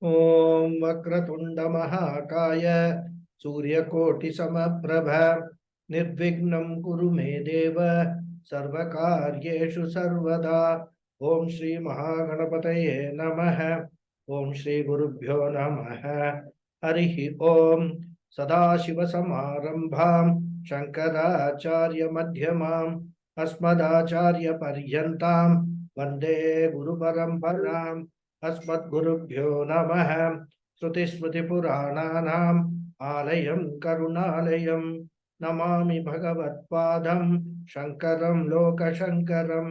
Om Vakratunda Mahakaya Suryakoti Samaprabha Nirvignam Kuru Me Deva Sarvakaryeshu Sarvada Om Shri Mahaganapataye Namaha Om Shri Gurubhyo Namaha Harihi Om Sadashiva Samarambham Shankaracharya Madhyamam Asmadacharya Paryantam Vande Guru Paramparam अस्मद्गुरुभ्यो नमः श्रुतिस्मृतिपुराणानाम् आलयं करुणालयं नमामि भगवत्पादं शङ्करं लोकशङ्करं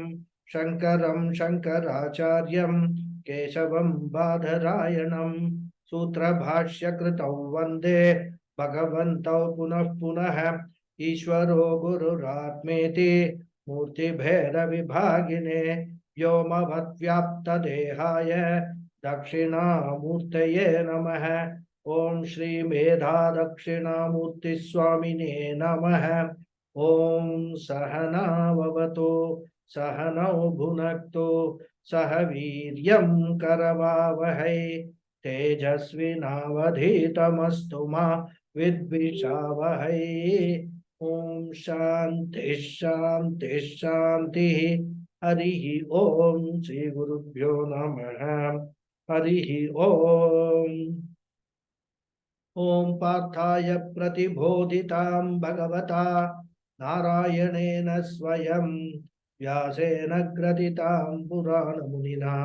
शङ्करं शङ्कराचार्यं केशवं बादरायणं सूत्रभाष्यकृतौ वन्दे भगवन्तौ पुनः पुनः ईश्वरो गुरुरात्मेति मूर्तिभेदविभागिने व्योमवद्व्याप्तदेहाय दक्षिणामूर्तये नमः ओम श्री मेधा दक्षिणामूर्ति स्वामिने नमः ओम सहनाववतु सहनौ भुनक्तु सह वीर्यं करवावहै तेजस्विनावधीतमस्तु मा विद्विषावहै ओम शांति शांति शांति हरिः ओम श्री गुरुभ्यो नमः हरिः ओम ओम पार्थाय प्रतिबोधितां भगवता नारायणेन स्वयं व्यासेन ग्रथितां पुराणमुनिना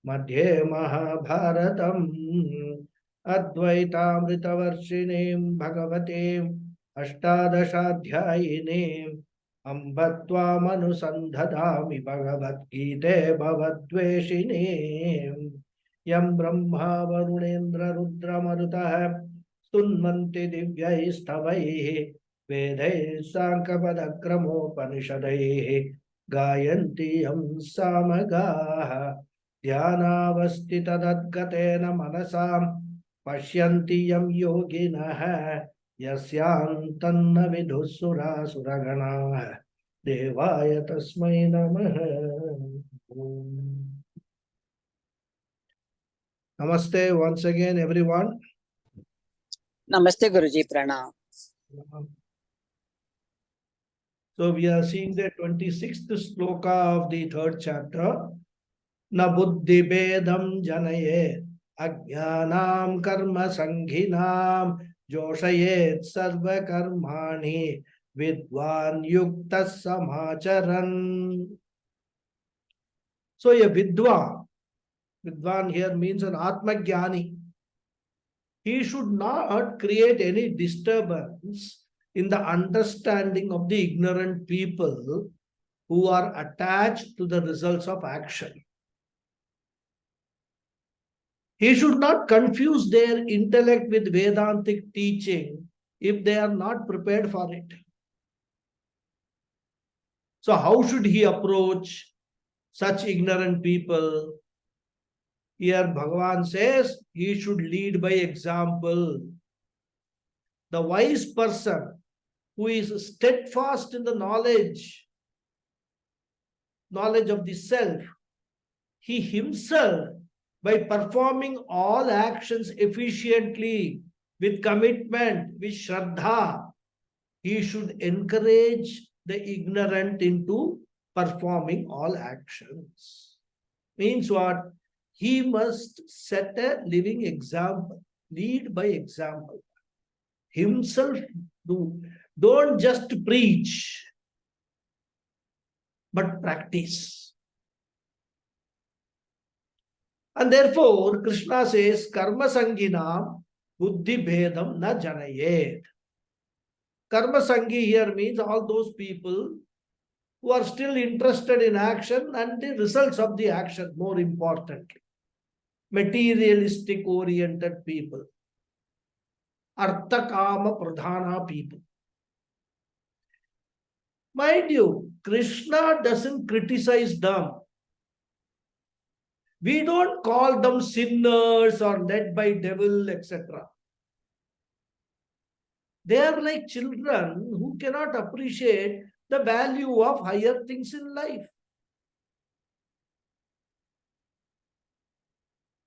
मध्ये महाभारतम् अद्वैतामृतवर्षिणीं भगवतीम् अष्टादशाध्यायिनीम् अम्ब त्वामनुसन्धदामि भगवद्गीते भवद्वेषिणीम् यं ब्रह्मा वरुणेन्द्र रुद्रमरुतः स्तुन्वन्ति दिव्यैस्तवैः वेदैः साङ्ख्यपदक्रमोपनिषदैः गायन्ति यं सामगाः ध्यानावस्थितदद्गतेन मनसां पश्यन्ति यं योगिनः यस्यान्तन्न विदुः सुरासुरगणाः देवाय तस्मै नमः Namaste once again everyone. Namaste Guruji, Pranam. So we are seeing the 26th sloka of the third chapter. Na buddhi bedam janaye ajnanam karma sanghinam joshayet sarva karmani vidwan yuktas samacharan. So a vidwan here means an Atmagyani. He should not create any disturbance in the understanding of the ignorant people who are attached to the results of action. He should not confuse their intellect with Vedantic teaching if they are not prepared for it. So how should he approach such ignorant people? Here Bhagavan says he should lead by example. The wise person who is steadfast in the knowledge of the self, he himself, by performing all actions efficiently, with commitment, with Shraddha, he should encourage the ignorant into performing all actions. Means what? He must set a living example, lead by example. Himself do. Don't just preach, but practice. And therefore, Krishna says, Karma Sanginam Buddhi Bhedam Na Janayet. Karma Sangi here means all those people who are still interested in action and the results of the action, more importantly. Materialistic oriented people. Artha Kama Pradhana people. Mind you, Krishna doesn't criticize them. We don't call them sinners or led by devil, etc. They are like children who cannot appreciate the value of higher things in life.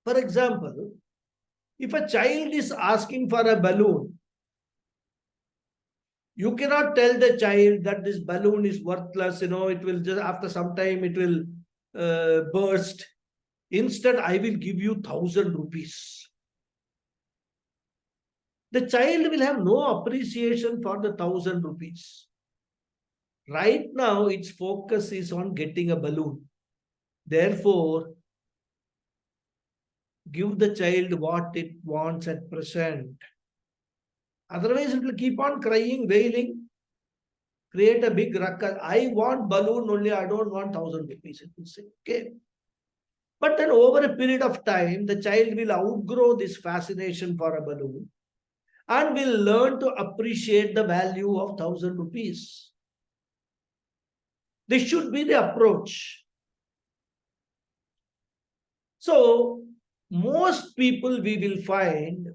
For example, If a child is asking for a balloon, you cannot tell the child that this balloon is worthless, it will just after some time it will burst. Instead, I will give you 1,000 rupees. The child will have no appreciation for the 1,000 rupees. Right now, its focus is on getting a balloon. Therefore, give the child what it wants at present. Otherwise, it will keep on crying, wailing, create a big ruckus. I want balloon only, I don't want 1,000 rupees. It will say, okay. But then over a period of time, the child will outgrow this fascination for a balloon and will learn to appreciate the value of 1,000 rupees. This should be the approach. So, most people we will find,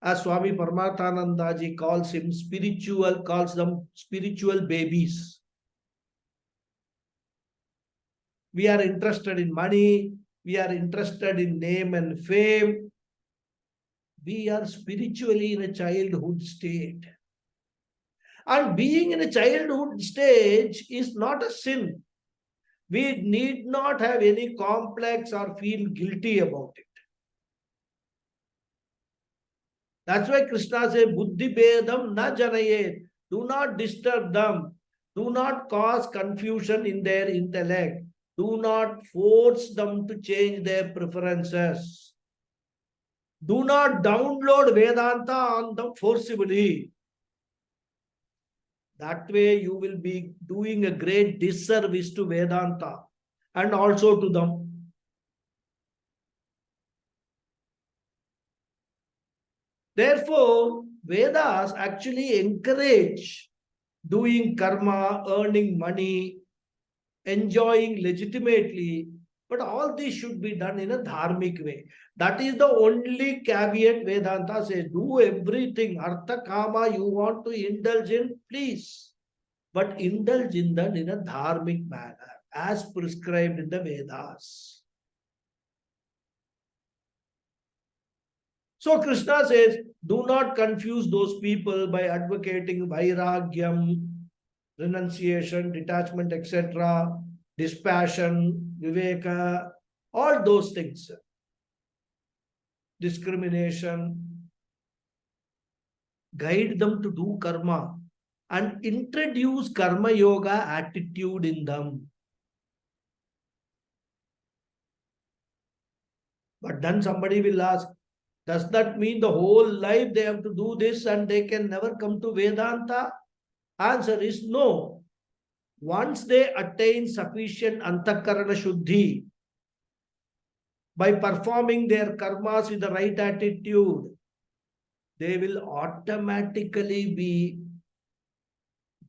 as Swami Paramathanandaji calls them spiritual babies. We are interested in money, we are interested in name and fame. We are spiritually in a childhood state. And being in a childhood stage is not a sin. We need not have any complex or feel guilty about it. That's why Krishna says, Buddhi Bedam na janayet. Do not disturb them. Do not cause confusion in their intellect. Do not force them to change their preferences. Do not download Vedanta on them forcibly. That way you will be doing a great disservice to Vedanta and also to them. Therefore, Vedas actually encourage doing karma, earning money, enjoying legitimately, but all this should be done in a dharmic way. That is the only caveat Vedanta says. Do everything, artha kama you want to indulge in, please. But indulge in that in a dharmic manner, as prescribed in the Vedas. So Krishna says, do not confuse those people by advocating vairagyam, renunciation, detachment, etc., dispassion, viveka, all those things. Discrimination. Guide them to do karma and introduce karma yoga attitude in them. But then somebody will ask, does that mean the whole life they have to do this and they can never come to Vedanta? Answer is no. Once they attain sufficient antakarana shuddhi, by performing their karmas with the right attitude, they will automatically be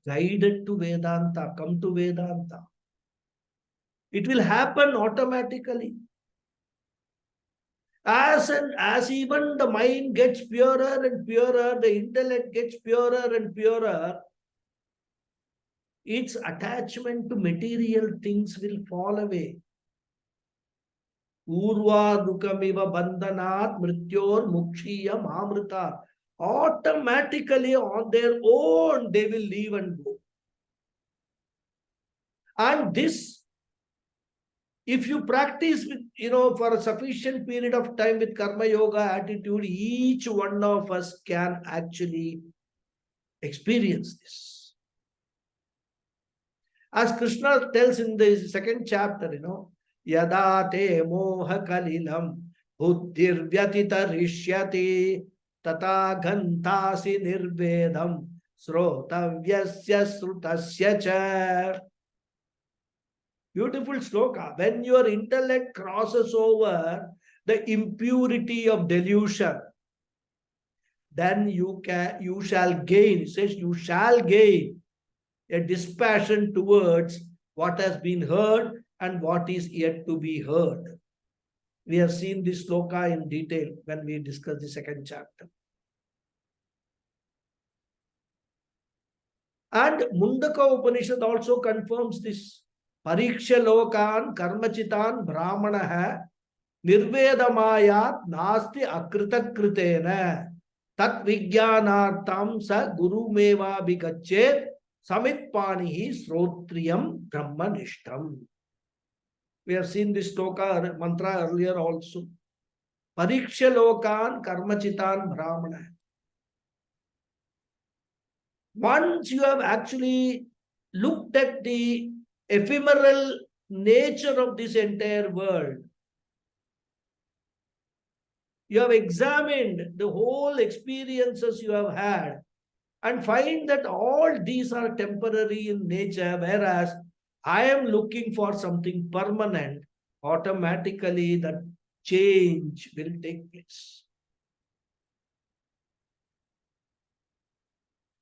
guided to Vedanta, come to Vedanta. It will happen automatically. As even the mind gets purer and purer, the intellect gets purer and purer, its attachment to material things will fall away. Urva dukamiva bandhanat mrityor mukshiyam amrita. Automatically on their own they will leave and go. And this, if you practice with, for a sufficient period of time with karma yoga attitude, each one of us can actually experience this. As Krishna tells in the second chapter, Yada te moha kalilam buddhir vyatita rishyati tata ghantasi nirvedam srotavyasya srutasya cha. Beautiful sloka. When your intellect crosses over the impurity of delusion, then you shall gain. It says you shall gain a dispassion towards what has been heard and what is yet to be heard. We have seen this sloka in detail when we discussed the second chapter. And Mundaka Upanishad also confirms this. Pariksha lokan karmachitan brahmanaha Nirvedamayat nasti akrita kritena. Tat vijnanartam sa guru meva bigachet samitpanihi srotriyam brahmanishtam. We have seen this stoka mantra earlier also. Pariksha lokan karmachitan brahmana. Once you have actually looked at the ephemeral nature of this entire world, you have examined the whole experiences you have had and find that all these are temporary in nature, whereas I am looking for something permanent, automatically that change will take place.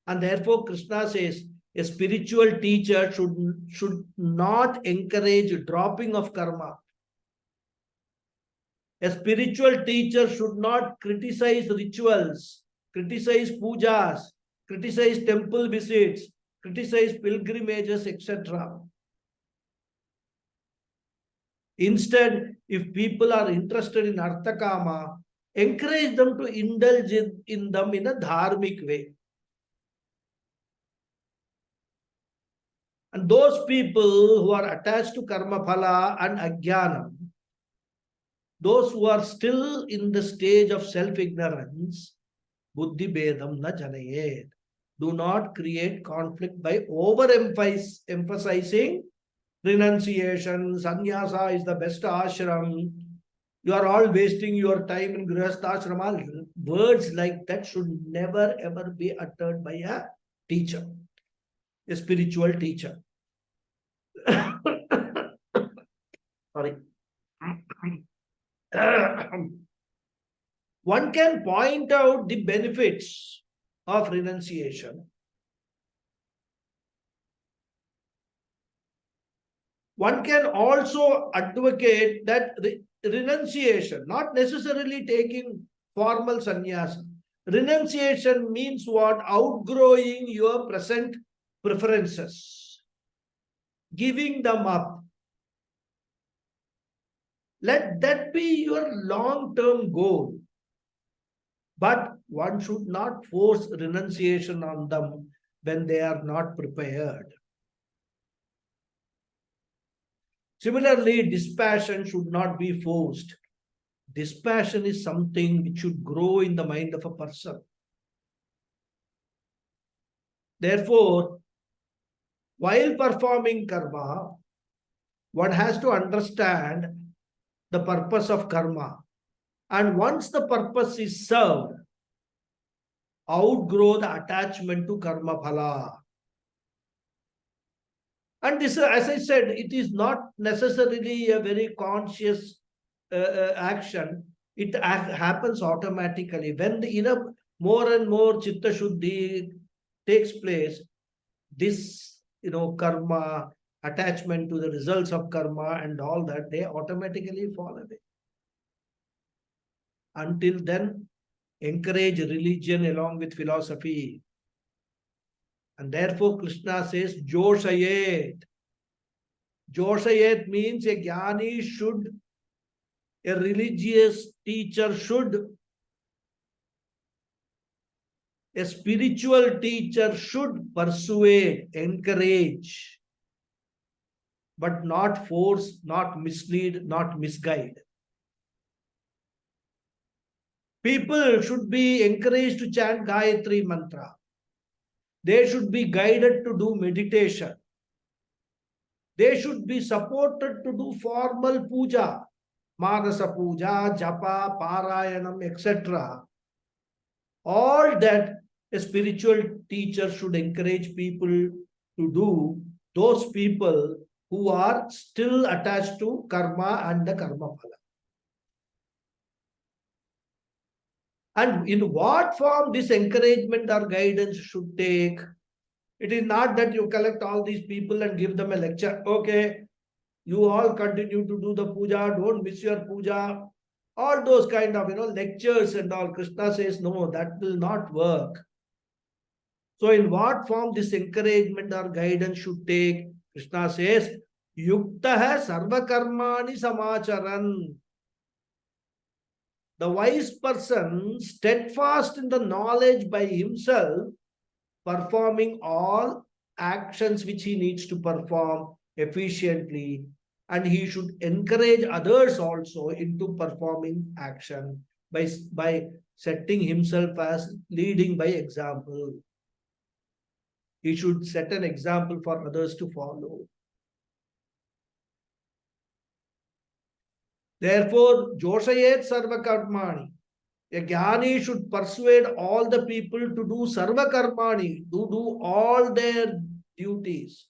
And therefore, Krishna says a spiritual teacher should not encourage dropping of karma. A spiritual teacher should not criticize rituals, criticize pujas, criticize temple visits, criticize pilgrimages, etc. Instead, if people are interested in arthakama, encourage them to indulge in them in a dharmic way. And those people who are attached to karma phala and ajnanam, those who are still in the stage of self-ignorance, buddhi bedam na janayet. Do not create conflict by overemphasizing renunciation. Sannyasa is the best ashram. You are all wasting your time in grihastha. Words like that should never ever be uttered by a teacher, a spiritual teacher. Sorry. One can point out the benefits of renunciation. One can also advocate that renunciation, not necessarily taking formal sannyasa. Renunciation means what? Outgrowing your present preferences, giving them up. Let that be your long-term goal. But one should not force renunciation on them when they are not prepared. Similarly, dispassion should not be forced. Dispassion is something which should grow in the mind of a person. Therefore, while performing karma, one has to understand the purpose of karma. And once the purpose is served, outgrow the attachment to karma phala. And this, as I said, it is not necessarily a very conscious action. It happens automatically. When the more and more chitta shuddhi takes place, this karma, attachment to the results of karma and all that, they automatically fall away. Until then, encourage religion along with philosophy. And therefore, Krishna says, Joshayet. Joshayet means a jnani should, a religious teacher should, a spiritual teacher should persuade, encourage, but not force, not mislead, not misguide. People should be encouraged to chant Gayatri mantra. They should be guided to do meditation. They should be supported to do formal puja, Manasa puja, japa, parayanam, etc. All that a spiritual teacher should encourage people to do, those people who are still attached to karma and the karma phala. And in what form this encouragement or guidance should take? It is not that you collect all these people and give them a lecture. Okay, you all continue to do the puja, don't miss your puja. All those kind of lectures and all. Krishna says, no, that will not work. So in what form this encouragement or guidance should take? Krishna says, Yuktaha sarva karmani samacharan. The wise person, steadfast in the knowledge by himself, performing all actions which he needs to perform efficiently, and he should encourage others also into performing action by setting himself as leading by example. He should set an example for others to follow. Therefore, Joshayet Sarva Karmani. A Jnani should persuade all the people to do Sarva Karmani, to do all their duties.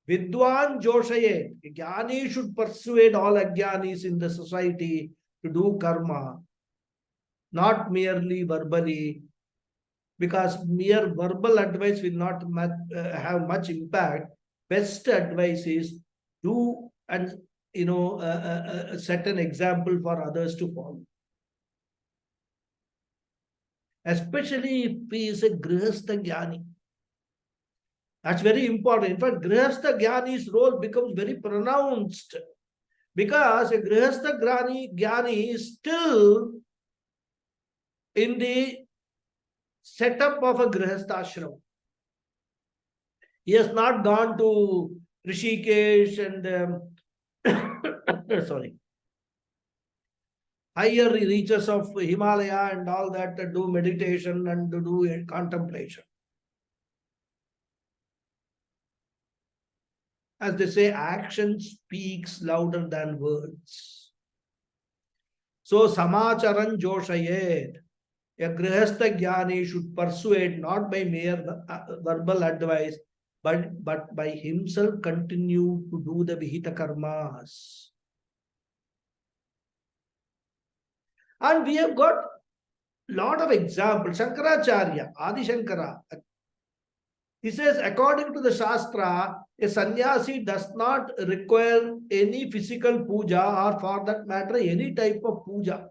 Vidwan Joshayet. A Jnani should persuade all Ajnanis in the society to do karma, not merely verbally, because mere verbal advice will not have much impact. Best advice is do and set an example for others to follow. Especially if he is a Grihastha Jnani. That's very important. In fact, Grihastha Jnani's role becomes very pronounced because a Grihastha Jnani is still in the setup of a Grihastha ashram. He has not gone to Rishikesh and sorry, higher reaches of Himalaya and all that to do meditation and to do contemplation. As they say, action speaks louder than words. So, Samacharan Joshayet, a Grihastha Jnani should persuade not by mere verbal advice, but by himself continue to do the Vihita karmas. And we have got lot of examples. Shankaracharya, Adi Shankara, he says, according to the Shastra, a sannyasi does not require any physical puja or for that matter, any type of puja.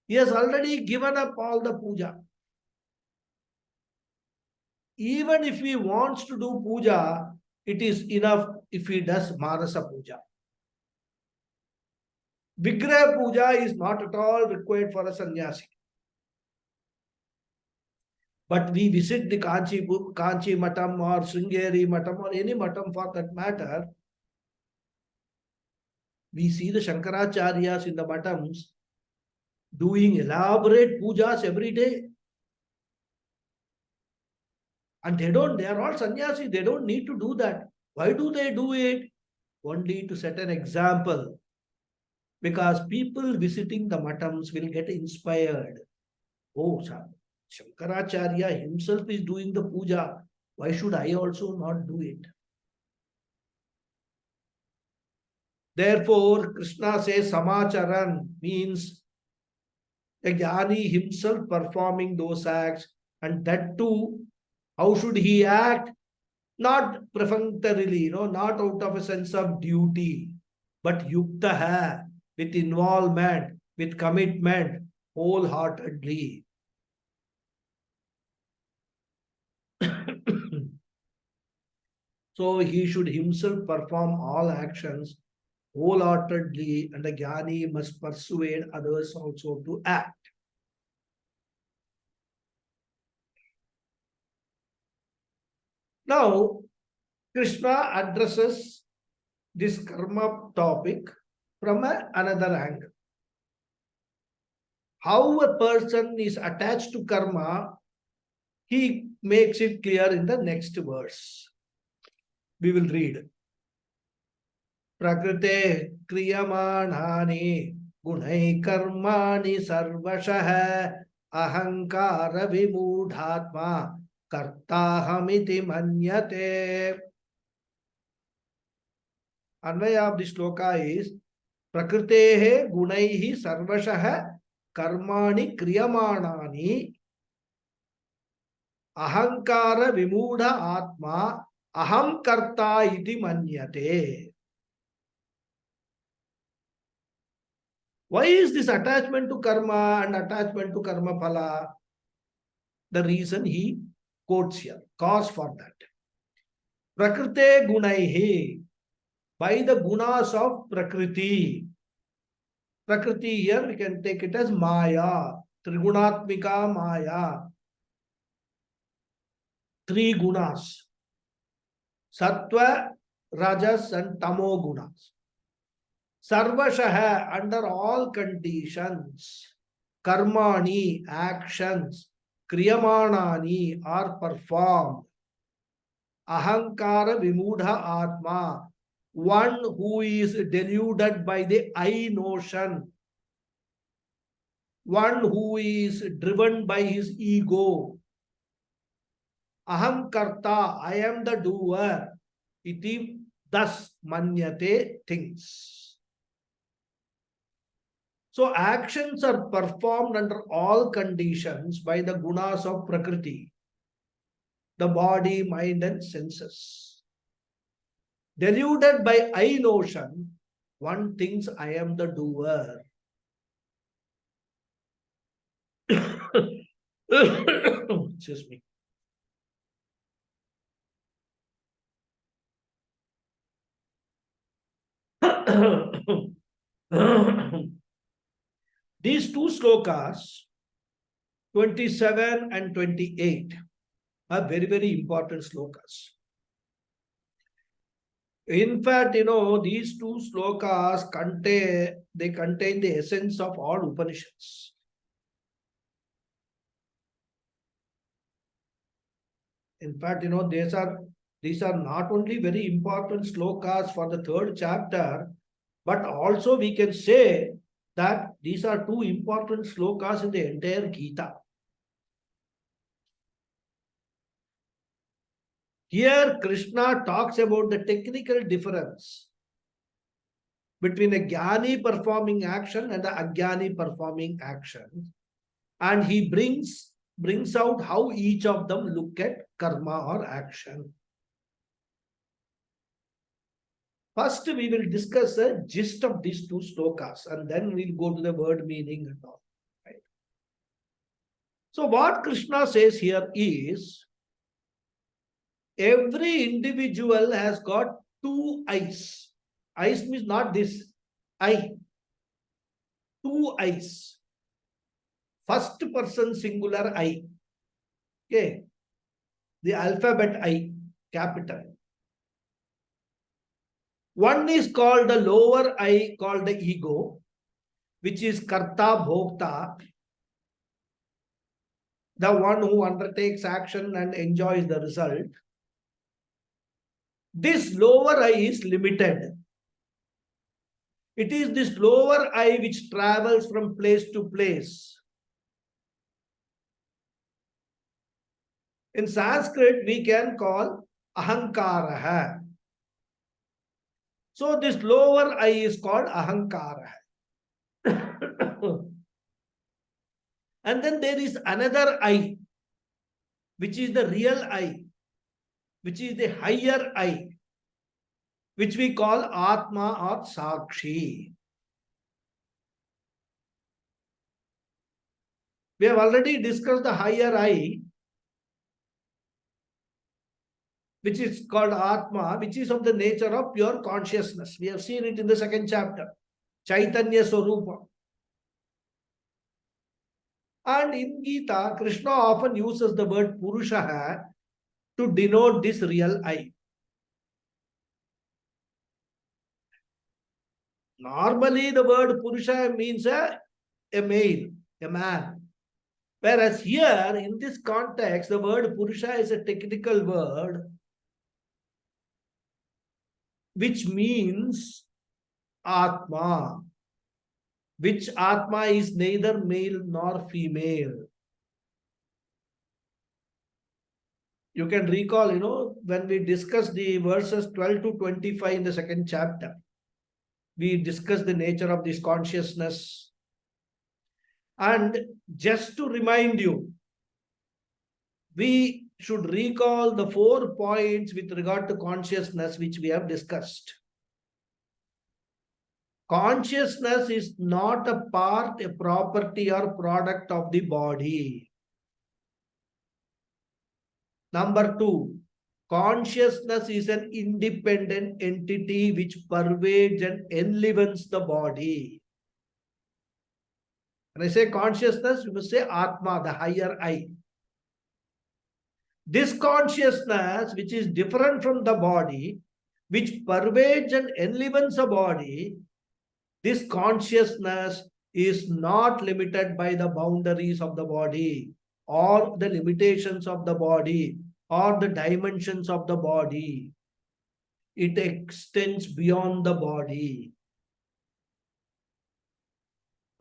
He has already given up all the puja. Even if he wants to do puja, it is enough if he does Manasa puja. Vigraha puja is not at all required for a sannyasi. But we visit the Kanchi Matam or Sringeri Matam or any Matam for that matter. We see the Shankaracharyas in the Matams doing elaborate pujas every day. And they are all sannyasi, they don't need to do that. Why do they do it? Only to set an example. Because people visiting the Matams will get inspired. Oh, Shankaracharya himself is doing the puja. Why should I also not do it? Therefore, Krishna says Samacharan means a Jnani himself performing those acts, and that too, how should he act? Not perfunctorily, not out of a sense of duty, but yuktaha, with involvement, with commitment, wholeheartedly. So he should himself perform all actions wholeheartedly, and the Jnani must persuade others also to act. Now, Krishna addresses this karma topic from another angle. How a person is attached to karma, he makes it clear in the next verse. We will read. Prakrite kriyamanani gunai karmani sarvashah ahankara vimudhatma kartahamiti manyate. Anvaya of the shloka is Prakritehe gunaihi sarvashah karmani kriyamanani ahankara vimudha atma aham karta iti manyate. Why is this attachment to karma and attachment to karma phala? The reason he quotes here, cause for that. Prakrite gunaihi, by the gunas of Prakriti. Prakriti here we can take it as Maya, Trigunatmika Maya. Three gunas, Sattva, Rajas and Tamo gunas. Sarvashaha, under all conditions, Karmani, actions, Kriyamanani are performed. Ahankara Vimudha Atma, one who is deluded by the I notion, one who is driven by his ego. Aham karta, I am the doer. Iti thus manyate thinks. So actions are performed under all conditions by the gunas of Prakriti, the body, mind and senses. Deluded by I notion, one thinks I am the doer. Excuse me. These two slokas, 27 and 28, are very, very important slokas. In fact, these two slokas contain the essence of all Upanishads. In fact, these are not only very important slokas for the third chapter, but also we can say that these are two important slokas in the entire Gita. Here, Krishna talks about the technical difference between a Jnani performing action and the Ajnani performing action. And he brings out how each of them look at karma or action. First, we will discuss the gist of these two slokas, and then we'll go to the word meaning and all. Right? So what Krishna says here is, every individual has got two eyes. Eyes means not this eye. Two eyes. First person singular I. Okay. The alphabet I, capital. One is called the lower I, called the ego, which is karta bhokta, the one who undertakes action and enjoys the result. This lower I is limited. It is this lower I which travels from place to place. In Sanskrit, we can call ahankaraha. So this lower I is called ahankaraha. And then there is another I, which is the real I, which is the higher I, which we call Atma or Sakshi. We have already discussed the higher I, which is called Atma, which is of the nature of pure consciousness. We have seen it in the second chapter, Chaitanya Swarupa. And in Gita, Krishna often uses the word Purusha to denote this real I. Normally, the word Purusha means a male, a man. Whereas here, in this context, the word Purusha is a technical word which means Atma, which Atma is neither male nor female. You can recall, when we discussed the verses 12 to 25 in the second chapter, we discussed the nature of this consciousness. And just to remind you, we should recall the 4 points with regard to consciousness which we have discussed. Consciousness is not a part, a property or product of the body. Number 2, consciousness is an independent entity which pervades and enlivens the body. When I say consciousness, you must say Atma, the higher I. This consciousness, which is different from the body, which pervades and enlivens a body, this consciousness is not limited by the boundaries of the body or the limitations of the body or the dimensions of the body. It extends beyond the body.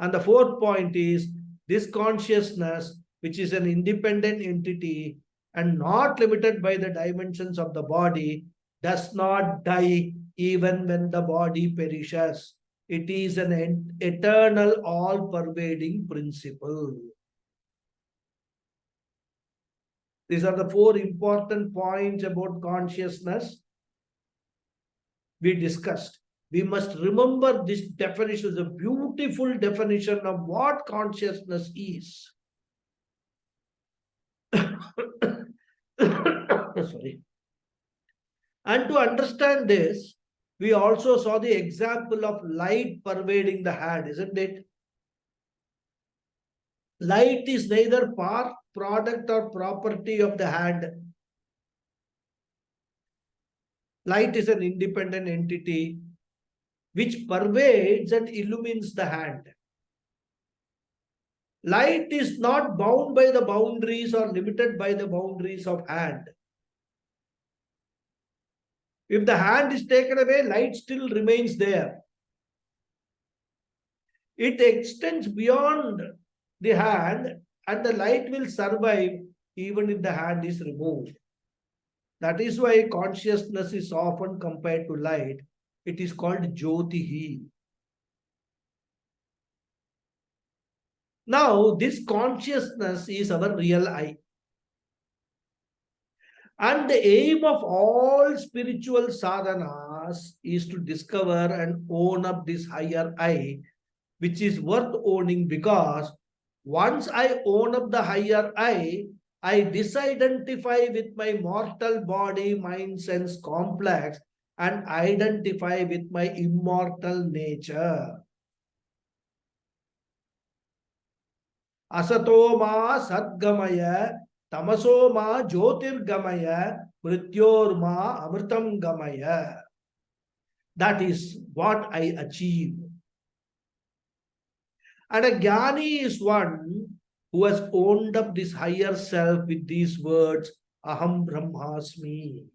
And the fourth point is this consciousness, which is an independent entity and not limited by the dimensions of the body, does not die even when the body perishes. It is an eternal, all-pervading principle. These are the four important points about consciousness we discussed. We must remember this definition, the beautiful definition of what consciousness is. Sorry. And to understand this, we also saw the example of light pervading the hand, isn't it? Light is neither part, product, or property of the hand. Light is an independent entity which pervades and illumines the hand. Light is not bound by the boundaries or limited by the boundaries of hand. If the hand is taken away, light still remains there. It extends beyond the hand and the light will survive even if the hand is removed. That is why consciousness is often compared to light. It is called Jyotihi. Now, this consciousness is our real I. And the aim of all spiritual sadhanas is to discover and own up this higher I, which is worth owning, because once I own up the higher I disidentify with my mortal body, mind, sense complex and identify with my immortal nature. Asato ma sadgamaya, tamaso ma jyotirgamaya, mrityor ma amritam gamaya. That is what I achieve. And a jnani is one who has owned up this higher self with these words, Aham Brahmasmi.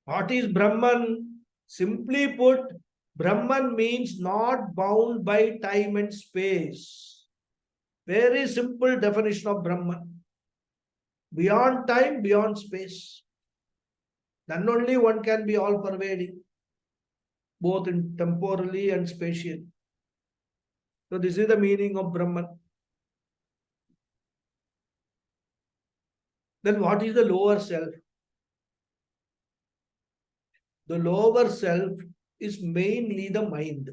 What is Brahman? Simply put, Brahman means not bound by time and space. Very simple definition of Brahman. Beyond time, beyond space. Then only one can be all-pervading, both in temporally and spatial. So this is the meaning of Brahman. Then what is the lower self? The lower self is mainly the mind.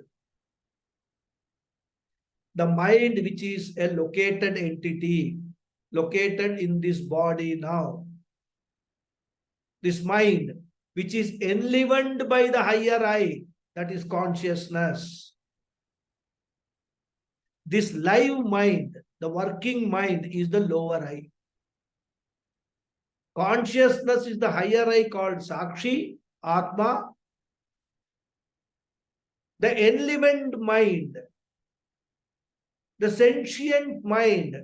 The mind, which is a located entity, located in this body now. This mind, which is enlivened by the higher I, that is consciousness. This live mind, the working mind, is the lower I. Consciousness is the higher I called Sakshi, Atma. The enlivened mind, the sentient mind.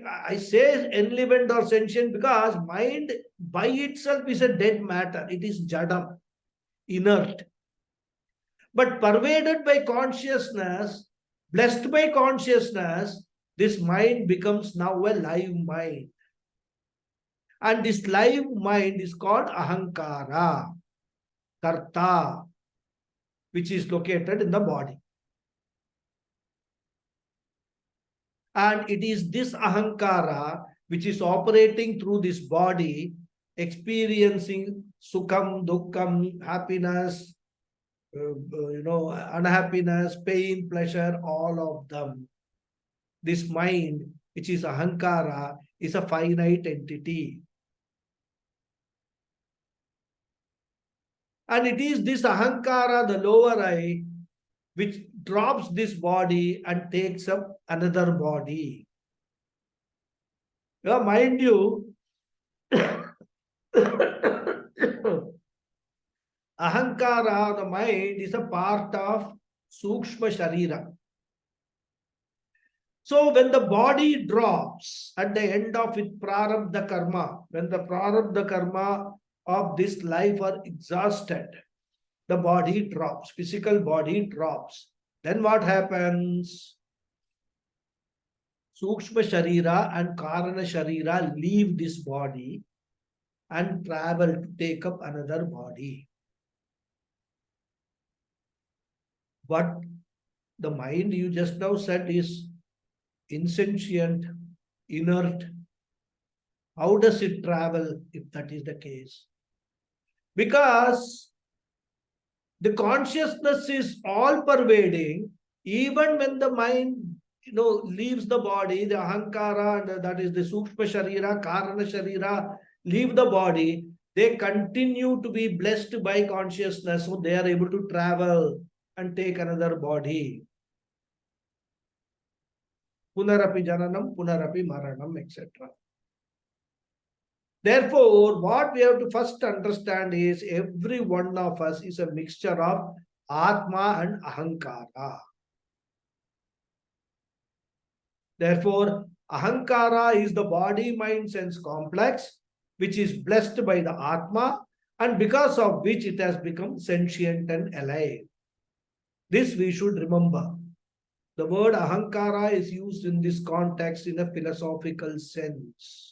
I say enlivened or sentient because mind by itself is a dead matter. It is jadam, inert. But pervaded by consciousness, blessed by consciousness, this mind becomes now a live mind. And this live mind is called Ahankara, Karta, which is located in the body. And it is this Ahankara which is operating through this body, experiencing Sukham, Dukkham, happiness, unhappiness, pain, pleasure, all of them. This mind, which is Ahankara, is a finite entity. And it is this ahankara, the lower I, which drops this body and takes up another body. Yeah, mind you, ahankara, the mind, is a part of sukshma sharira. So when the body drops at the end of it, prarabdha karma, when the prarabdha karma of this life are exhausted, the body drops, physical body drops. Then what happens? Sukshma sharira and karana sharira leave this body and travel to take up another body. But the mind you just now said is insentient, inert. How does it travel if that is the case? Because the consciousness is all pervading, even when the mind leaves the body, the ahankara, and that is the sukshma sharira, karana sharira, leave the body, they continue to be blessed by consciousness, so they are able to travel and take another body. Punarapi jananam, punarapi maranam, etc. Therefore, what we have to first understand is every one of us is a mixture of Atma and Ahankara. Therefore, Ahankara is the body, mind, sense complex, which is blessed by the Atma, and because of which it has become sentient and alive. This we should remember. The word Ahankara is used in this context in a philosophical sense.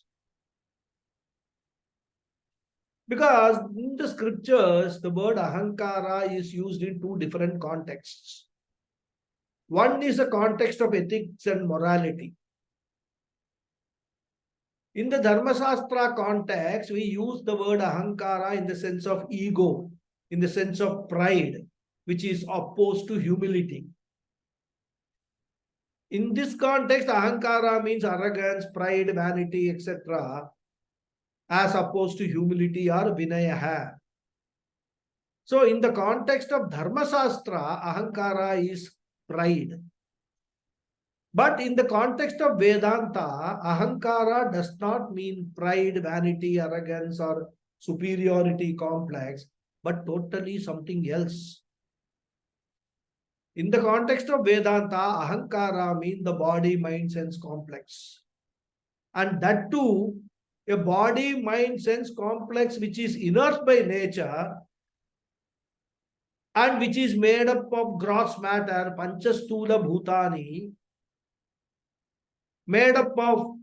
Because in the scriptures, the word ahankara is used in two different contexts. One is a context of ethics and morality. In the Dharmasastra context, we use the word ahankara in the sense of ego, in the sense of pride, which is opposed to humility. In this context, ahankara means arrogance, pride, vanity, etc., as opposed to humility or vinaya. So in the context of Dharmasastra, ahankara is pride. But in the context of Vedanta, ahankara does not mean pride, vanity, arrogance, or superiority complex, but totally something else. In the context of Vedanta, ahankara means the body, mind, sense complex. And that too, a body, mind, sense complex which is inert by nature and which is made up of gross matter, panchastula bhutani, made up of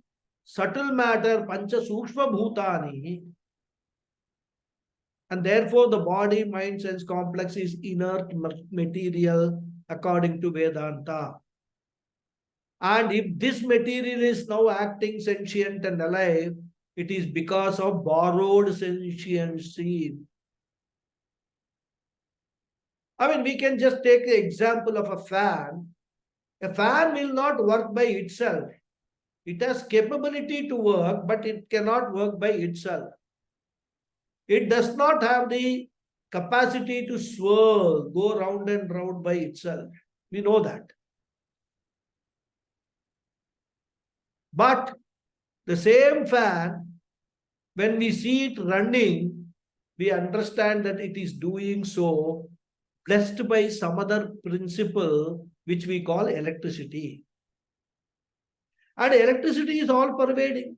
subtle matter, pancha sukshma bhutani, and therefore the body, mind, sense complex is inert material according to Vedanta. And if this material is now acting sentient and alive, it is because of borrowed sentiency. I mean, we can just take the example of a fan. A fan will not work by itself. It has capability to work, but it cannot work by itself. It does not have the capacity to swirl, go round and round by itself. We know that. But the same fan, when we see it running, we understand that it is doing so blessed by some other principle which we call electricity. And electricity is all pervading.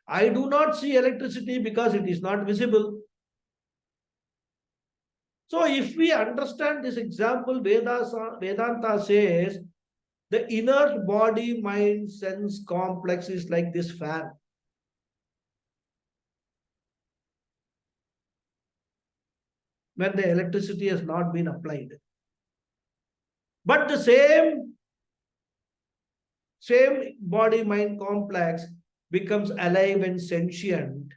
I do not see electricity because it is not visible. So if we understand this example, Vedanta says the inert body, mind, sense complex is like this fan. When the electricity has not been applied. But the same body, mind complex becomes alive and sentient.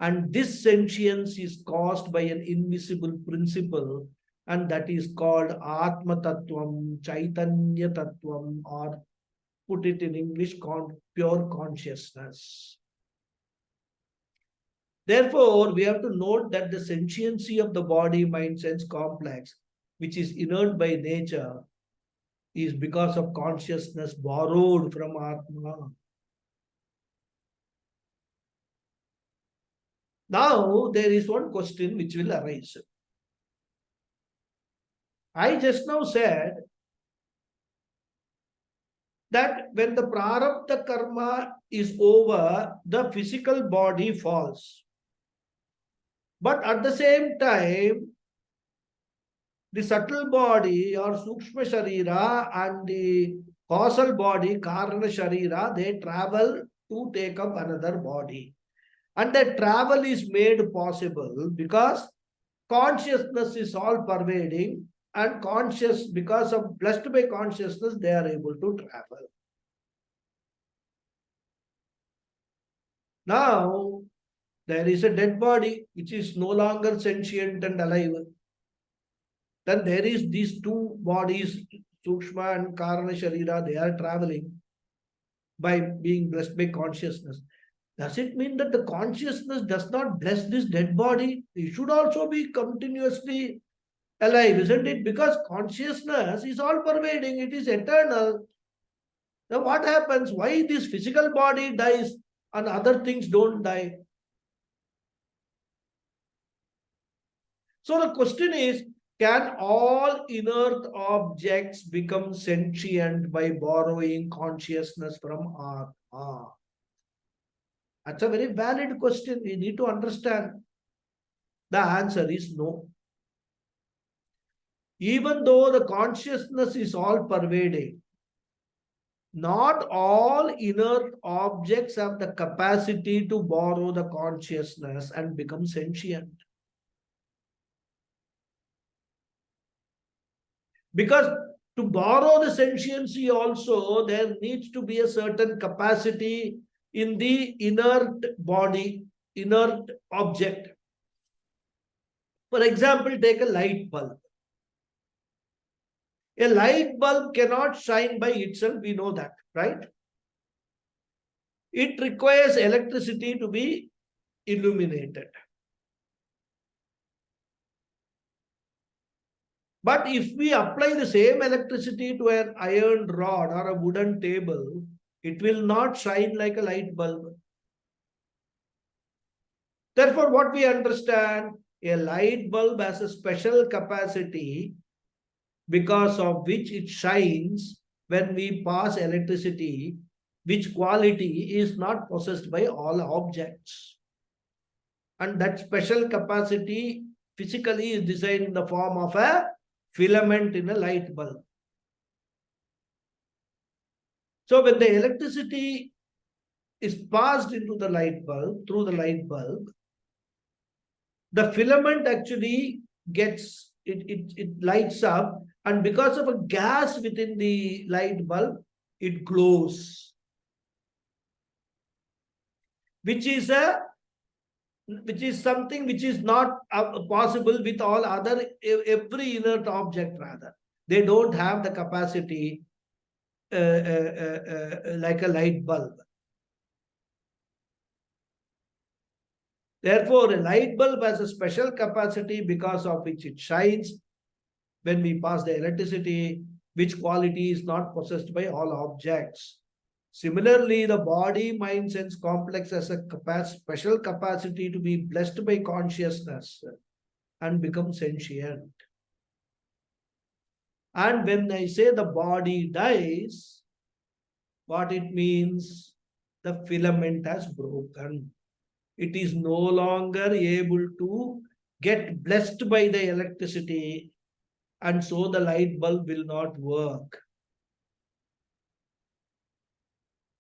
And this sentience is caused by an invisible principle, and that is called Atma Tattvam, Chaitanya Tattvam, or put it in English, called pure consciousness. Therefore, we have to note that the sentiency of the body, mind, sense complex, which is inert by nature, is because of consciousness borrowed from Atma. Now, there is one question which will arise. I just now said that when the prarabdha karma is over, the physical body falls. But at the same time, the subtle body or sukshma sharira and the causal body, karana sharira, they travel to take up another body. And that travel is made possible because consciousness is all pervading, and because of blessed by consciousness, they are able to travel. Now, there is a dead body which is no longer sentient and alive. Then there is these two bodies, Sukshma and Karana Sharira, they are traveling by being blessed by consciousness. Does it mean that the consciousness does not bless this dead body? It should also be continuously alive, isn't it? Because consciousness is all pervading, it is eternal. Now what happens? Why this physical body dies and other things don't die? So the question is, can all inert objects become sentient by borrowing consciousness from Atma? That's a very valid question. We need to understand. The answer is no. Even though the consciousness is all pervading, not all inert objects have the capacity to borrow the consciousness and become sentient. Because to borrow the sentiency also, there needs to be a certain capacity in the inert body, inert object. For example, take a light bulb. A light bulb cannot shine by itself, we know that, right? It requires electricity to be illuminated. But if we apply the same electricity to an iron rod or a wooden table, it will not shine like a light bulb. Therefore, what we understand, a light bulb has a special capacity because of which it shines when we pass electricity, which quality is not possessed by all objects. And that special capacity physically is designed in the form of a filament in a light bulb. So when the electricity is passed into the light bulb, through the light bulb, the filament actually gets, it lights up, and because of a gas within the light bulb, it glows. Which is something which is not possible with all other, every inert object rather. They don't have the capacity like a light bulb. Therefore, a light bulb has a special capacity because of which it shines when we pass the electricity, which quality is not possessed by all objects. Similarly, the body, mind, sense complex has a special capacity to be blessed by consciousness and become sentient. And when I say the body dies, what it means? The filament has broken. It is no longer able to get blessed by the electricity, and so the light bulb will not work.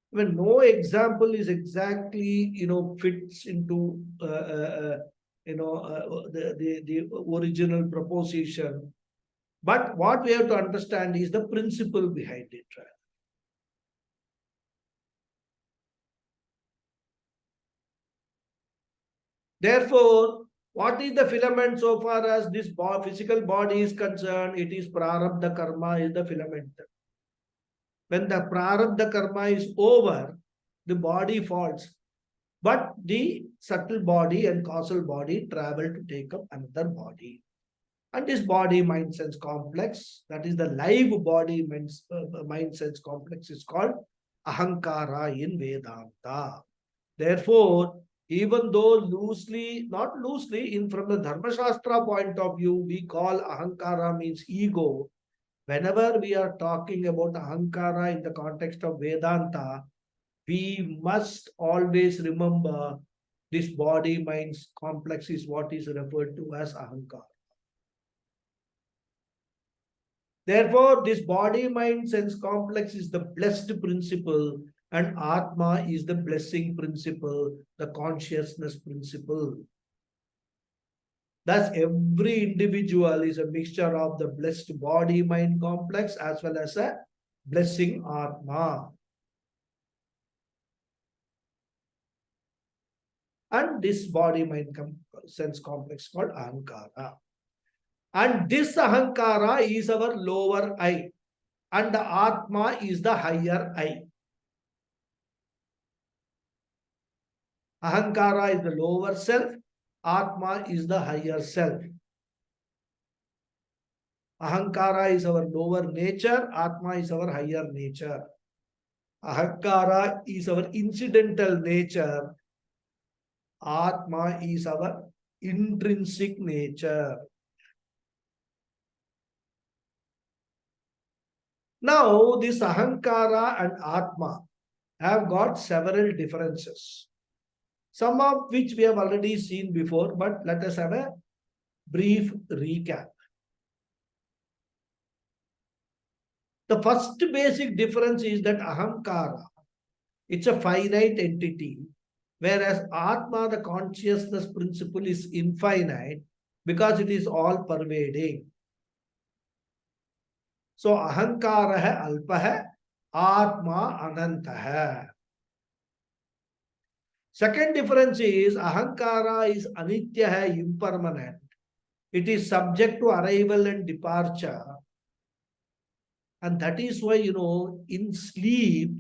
When no example is exactly, fits into, the original proposition. But what we have to understand is the principle behind it. Right? Therefore, what is the filament so far as this physical body is concerned? It is prarabdha karma is the filament. When the prarabdha karma is over, the body falls. But the subtle body and causal body travel to take up another body. And this body mind sense complex, that is the live body mind sense complex, is called Ahankara in Vedanta. Therefore, even though loosely, not loosely, in from the Dharma Shastra point of view, we call Ahankara means ego. Whenever we are talking about Ahankara in the context of Vedanta, we must always remember this body mind complex is what is referred to as Ahankara. Therefore, this body mind sense complex is the blessed principle, and Atma is the blessing principle, the consciousness principle. Thus, every individual is a mixture of the blessed body mind complex as well as a blessing Atma. And this body mind sense complex called Ahankara. And this Ahankara is our lower I, and the Atma is the higher I. Ahankara is the lower self, Atma is the higher self. Ahankara is our lower nature, Atma is our higher nature. Ahankara is our incidental nature, Atma is our intrinsic nature. Now, this Ahankara and Atma have got several differences, some of which we have already seen before, but let us have a brief recap. The first basic difference is that Ahankara, it's a finite entity, whereas Atma, the consciousness principle, is infinite because it is all pervading. So Ahankara hai alpa hai, Atma ananta hai. Second difference is Ahankara is anitya hai, impermanent. It is subject to arrival and departure. And that is why, in sleep,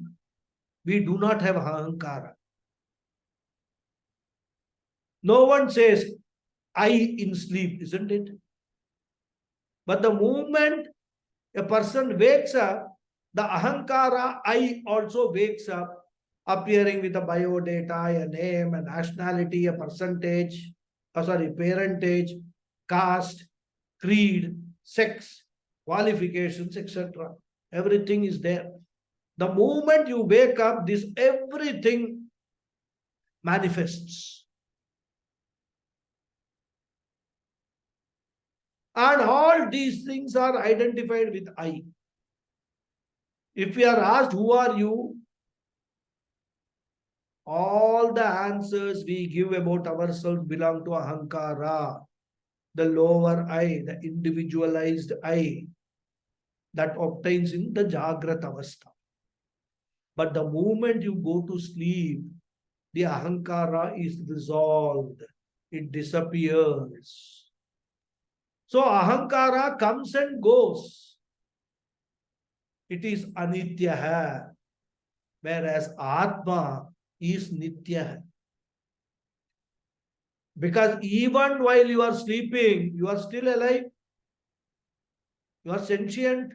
we do not have Ahankara. No one says, I in sleep, isn't it? But the moment a person wakes up, the Ahankara I also wakes up, appearing with a biodata, a name, a nationality, a percentage, parentage, caste, creed, sex, qualifications, etc. Everything is there. The moment you wake up, this everything manifests. And all these things are identified with I. If we are asked, who are you? All the answers we give about ourselves belong to Ahankara, the lower I, the individualized I that obtains in the Jagrat Avastha. But the moment you go to sleep, the Ahankara is dissolved. It disappears. So Ahankara comes and goes. It is anitya hai, whereas Atma is nitya hai. Because even while you are sleeping, you are still alive. You are sentient.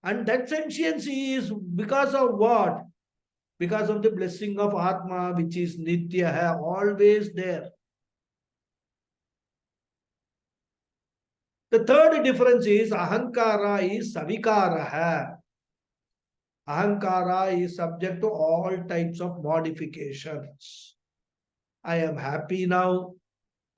And that sentiency is because of what? Because of the blessing of Atma, which is nitya hai, always there. The third difference is Ahankara is savikara hai. Ahankara is subject to all types of modifications. I am happy now.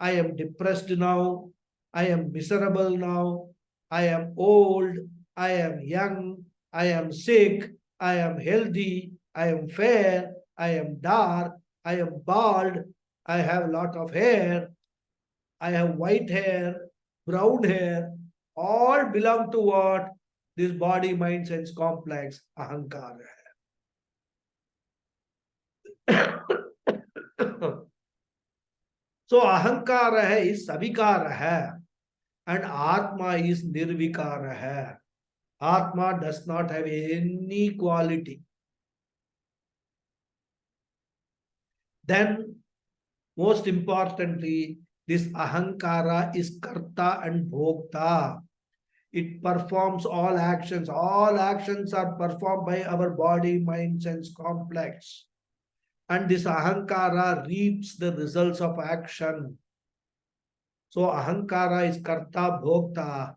I am depressed now. I am miserable now. I am old. I am young. I am sick. I am healthy. I am fair. I am dark. I am bald. I have a lot of hair. I have white hair, brown hair. All belong to what? This body, mind, sense complex, Ahankara. So Ahankara hai is savikara hai, and Atma is nirvikara hai. Atma does not have any quality. Then, most importantly, this ahankara is karta and bhokta. It performs all actions. All actions are performed by our body, mind, sense complex. And this ahankara reaps the results of action. So ahankara is karta bhokta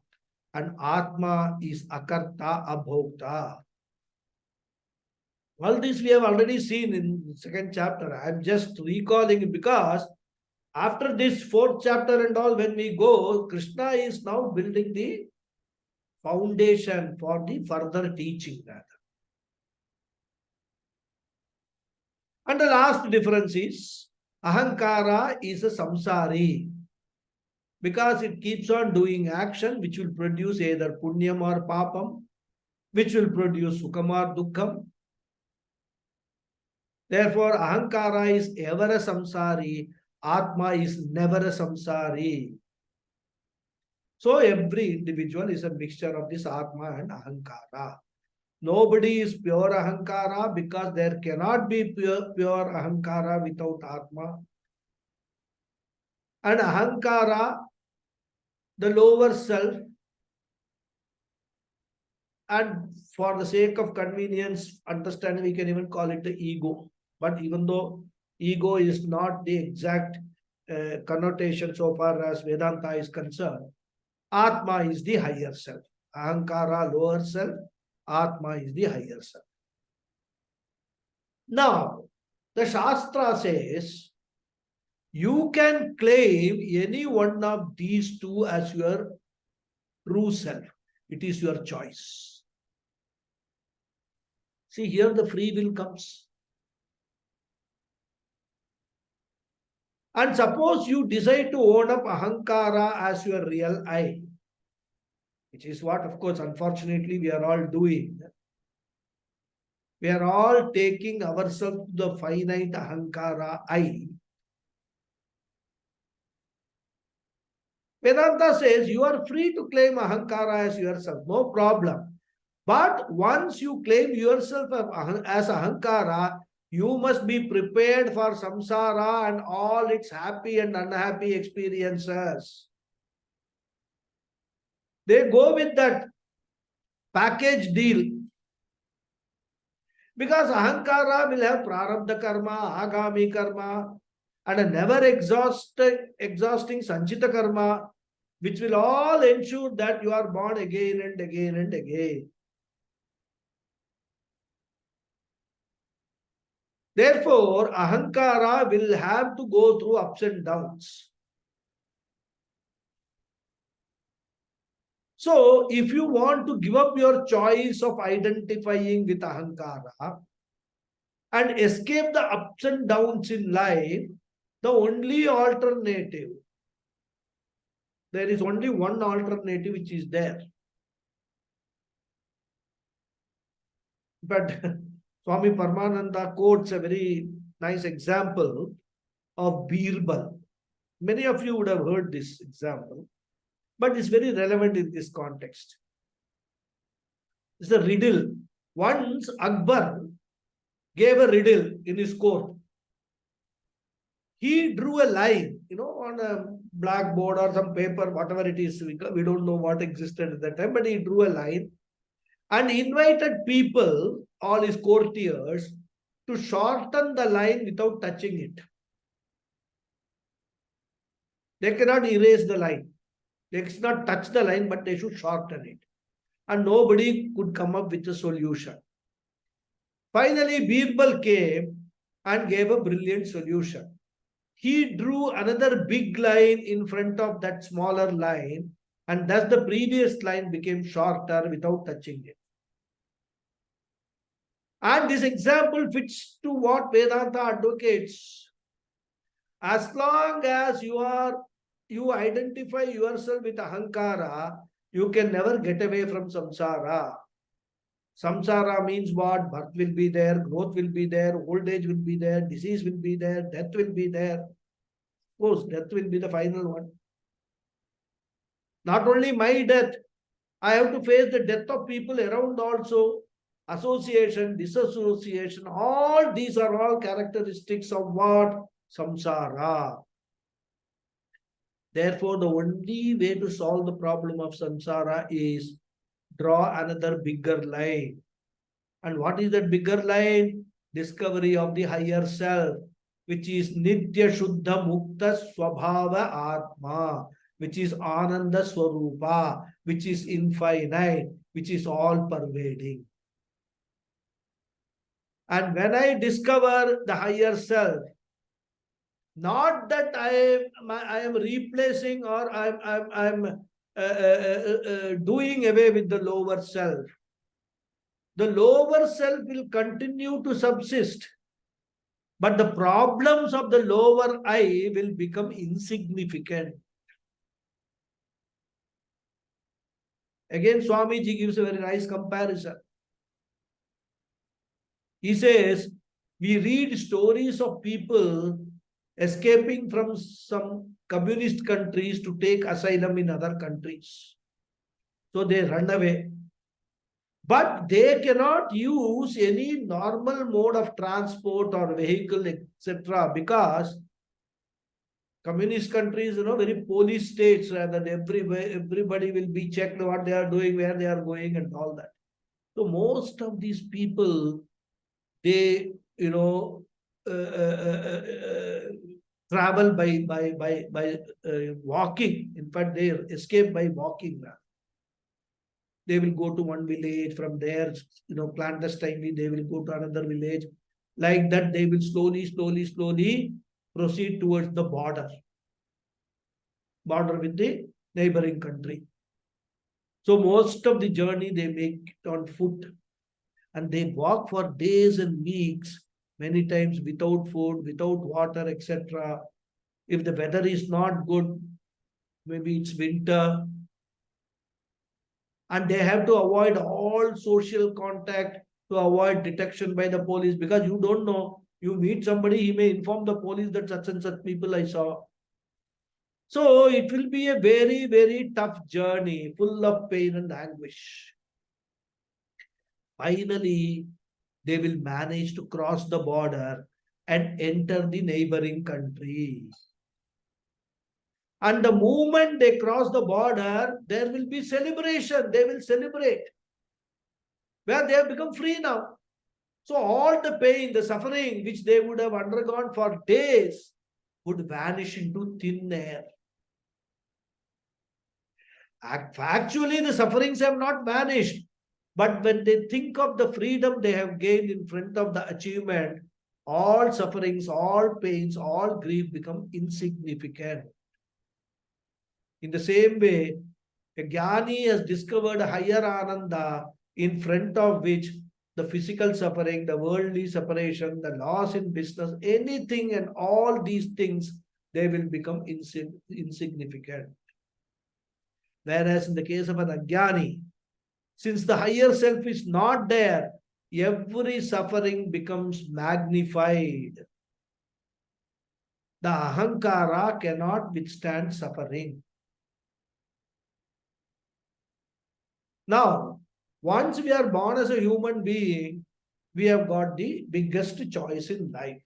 and atma is akarta abhokta. All this we have already seen in the second chapter. I am just recalling it because after this fourth chapter and all, when we go, Krishna is now building the foundation for the further teaching. And the last difference is ahankara is a samsari because it keeps on doing action which will produce either punyam or papam, which will produce sukham or dukkham. Therefore, ahankara is ever a samsari, atma is never a samsari. So every individual is a mixture of this atma and ahankara. Nobody is pure ahankara because there cannot be pure ahankara without atma. And ahankara, the lower self, and for the sake of convenience, understanding, we can even call it the ego. But even though ego is not the exact connotation so far as Vedanta is concerned, Atma is the higher self. Ahankara, lower self. Atma is the higher self. Now, the Shastra says, you can claim any one of these two as your true self. It is your choice. See, here the free will comes. And suppose you decide to own up ahankara as your real I, which is what, of course, unfortunately, we are all doing. We are all taking ourselves to the finite ahankara I. Vedanta says you are free to claim ahankara as yourself, no problem. But once you claim yourself as ahankara, you must be prepared for samsara and all its happy and unhappy experiences. They go with that package deal. Because ahankara will have prarabdha karma, agami karma, and a never exhausting sanchita karma, which will all ensure that you are born again and again and again. Therefore, ahankara will have to go through ups and downs. So, if you want to give up your choice of identifying with ahankara and escape the ups and downs in life, the only alternative, there is only one alternative which is there. But Swami Paramananda quotes a very nice example of Birbal. Many of you would have heard this example, but it's very relevant in this context. It's a riddle. Once Akbar gave a riddle in his court. He drew a line, on a blackboard or some paper, whatever it is. We don't know what existed at that time, but he drew a line and invited people, all his courtiers, to shorten the line without touching it. They cannot erase the line. They cannot touch the line, but they should shorten it. And nobody could come up with a solution. Finally, Birbal came and gave a brilliant solution. He drew another big line in front of that smaller line, and thus the previous line became shorter without touching it. And this example fits to what Vedanta advocates. As long as you identify yourself with ahankara, you can never get away from samsara. Samsara means what? Birth will be there, growth will be there, old age will be there, disease will be there, death will be there. Of course, death will be the final one. Not only my death, I have to face the death of people around also. association, disassociation, all these are all characteristics of what? Samsara. Therefore, the only way to solve the problem of samsara is draw another bigger line. And what is that bigger line? Discovery of the higher self, which is Nitya Shuddha Mukta Swabhava Atma, which is Ananda Swarupa, which is infinite, which is all pervading. And when I discover the higher self, not that I am replacing or I'm doing away with the lower self. The lower self will continue to subsist, but the problems of the lower I will become insignificant. Again, Swamiji gives a very nice comparison. He says, we read stories of people escaping from some communist countries to take asylum in other countries. So they run away. But they cannot use any normal mode of transport or vehicle, etc. because communist countries, very police states, rather than everybody will be checked what they are doing, where they are going and all that. So most of these people, they, travel by walking. In fact, they escape by walking now. They will go to one village, from there, clandestinely, they will go to another village. Like that, they will slowly proceed towards the border with the neighboring country. So most of the journey they make it on foot, and they walk for days and weeks, many times without food, without water, etc. If the weather is not good, maybe it's winter, and they have to avoid all social contact to avoid detection by the police, because you don't know, you meet somebody, he may inform the police that such and such people I saw. So it will be a very, very tough journey, full of pain and anguish. Finally, they will manage to cross the border and enter the neighboring country. And the moment they cross the border, there will be celebration. They will celebrate, where they have become free now. So all the pain, the suffering which they would have undergone for days would vanish into thin air. Actually, the sufferings have not vanished. But when they think of the freedom they have gained in front of the achievement, all sufferings, all pains, all grief become insignificant. In the same way, a Jnani has discovered a higher Ananda, in front of which the physical suffering, the worldly separation, the loss in business, anything and all these things, they will become insignificant. Whereas in the case of an Ajnani, since the higher self is not there, every suffering becomes magnified. The ahankara cannot withstand suffering. Now, once we are born as a human being, we have got the biggest choice in life.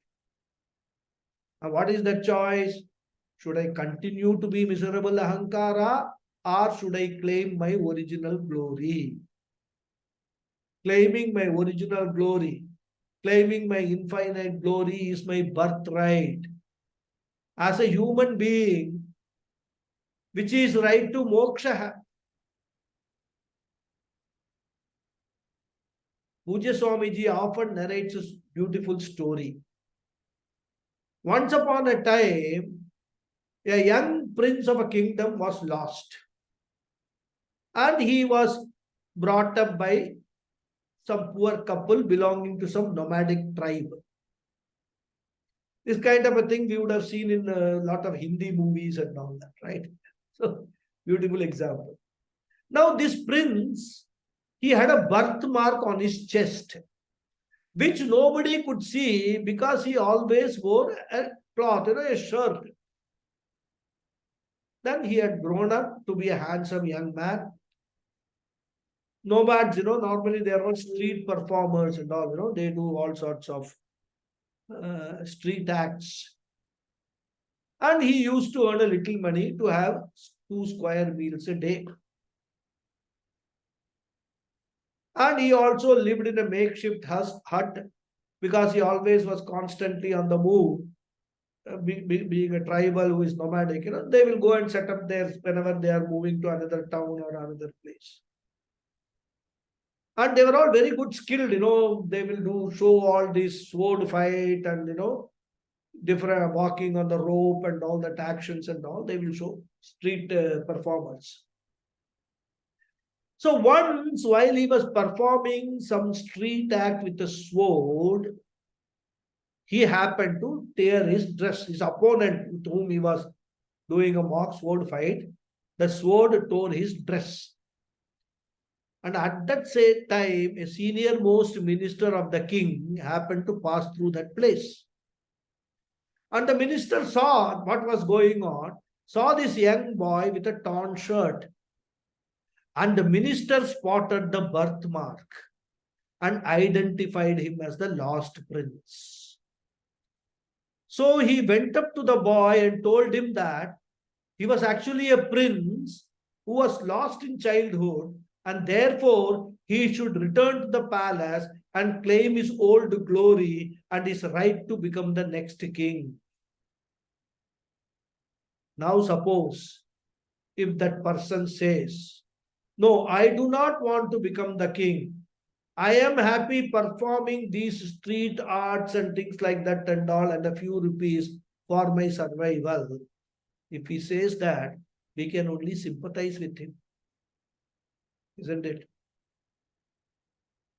Now, what is that choice? Should I continue to be miserable ahankara, or should I claim my original glory? Claiming my original glory, claiming my infinite glory is my birthright. As a human being, which is right to moksha. Pujya Swamiji often narrates a beautiful story. Once upon a time, a young prince of a kingdom was lost. And he was brought up by some poor couple belonging to some nomadic tribe. This kind of a thing we would have seen in a lot of Hindi movies and all that, right? So, beautiful example. Now, this prince, he had a birthmark on his chest, which nobody could see because he always wore a cloth, a shirt. Then he had grown up to be a handsome young man. nomads, normally they are all street performers and all, they do all sorts of street acts. And he used to earn a little money to have 2 square meals a day. And he also lived in a makeshift hut because he always was constantly on the move. Being a tribal who is nomadic, they will go and set up there whenever they are moving to another town or another place. And they were all very good skilled, they will show all this sword fight and, different walking on the rope and all that actions and all, they will show street performers. So once while he was performing some street act with a sword, he happened to tear his dress. His opponent with whom he was doing a mock sword fight, the sword tore his dress. And at that same time, a senior most minister of the king happened to pass through that place. And the minister saw what was going on, saw this young boy with a torn shirt. And the minister spotted the birthmark and identified him as the lost prince. So he went up to the boy and told him that he was actually a prince who was lost in childhood, and therefore he should return to the palace and claim his old glory and his right to become the next king. Now suppose if that person says, no, I do not want to become the king. I am happy performing these street arts and things like that and all, and a few rupees for my survival. If he says that, we can only sympathize with him. Isn't it?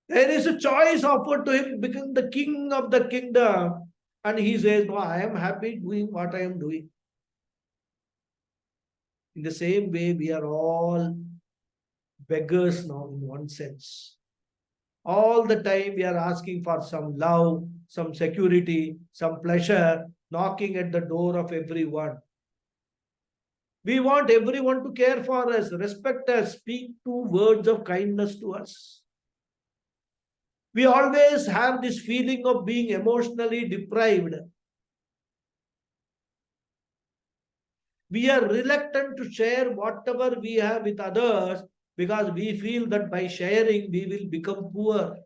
There is a choice offered to him, become the king of the kingdom. And he says, no, I am happy doing what I am doing. In the same way, we are all beggars now in one sense. All the time we are asking for some love, some security, some pleasure, knocking at the door of everyone. We want everyone to care for us, respect us, speak 2 words of kindness to us. We always have this feeling of being emotionally deprived. We are reluctant to share whatever we have with others because we feel that by sharing we will become poor.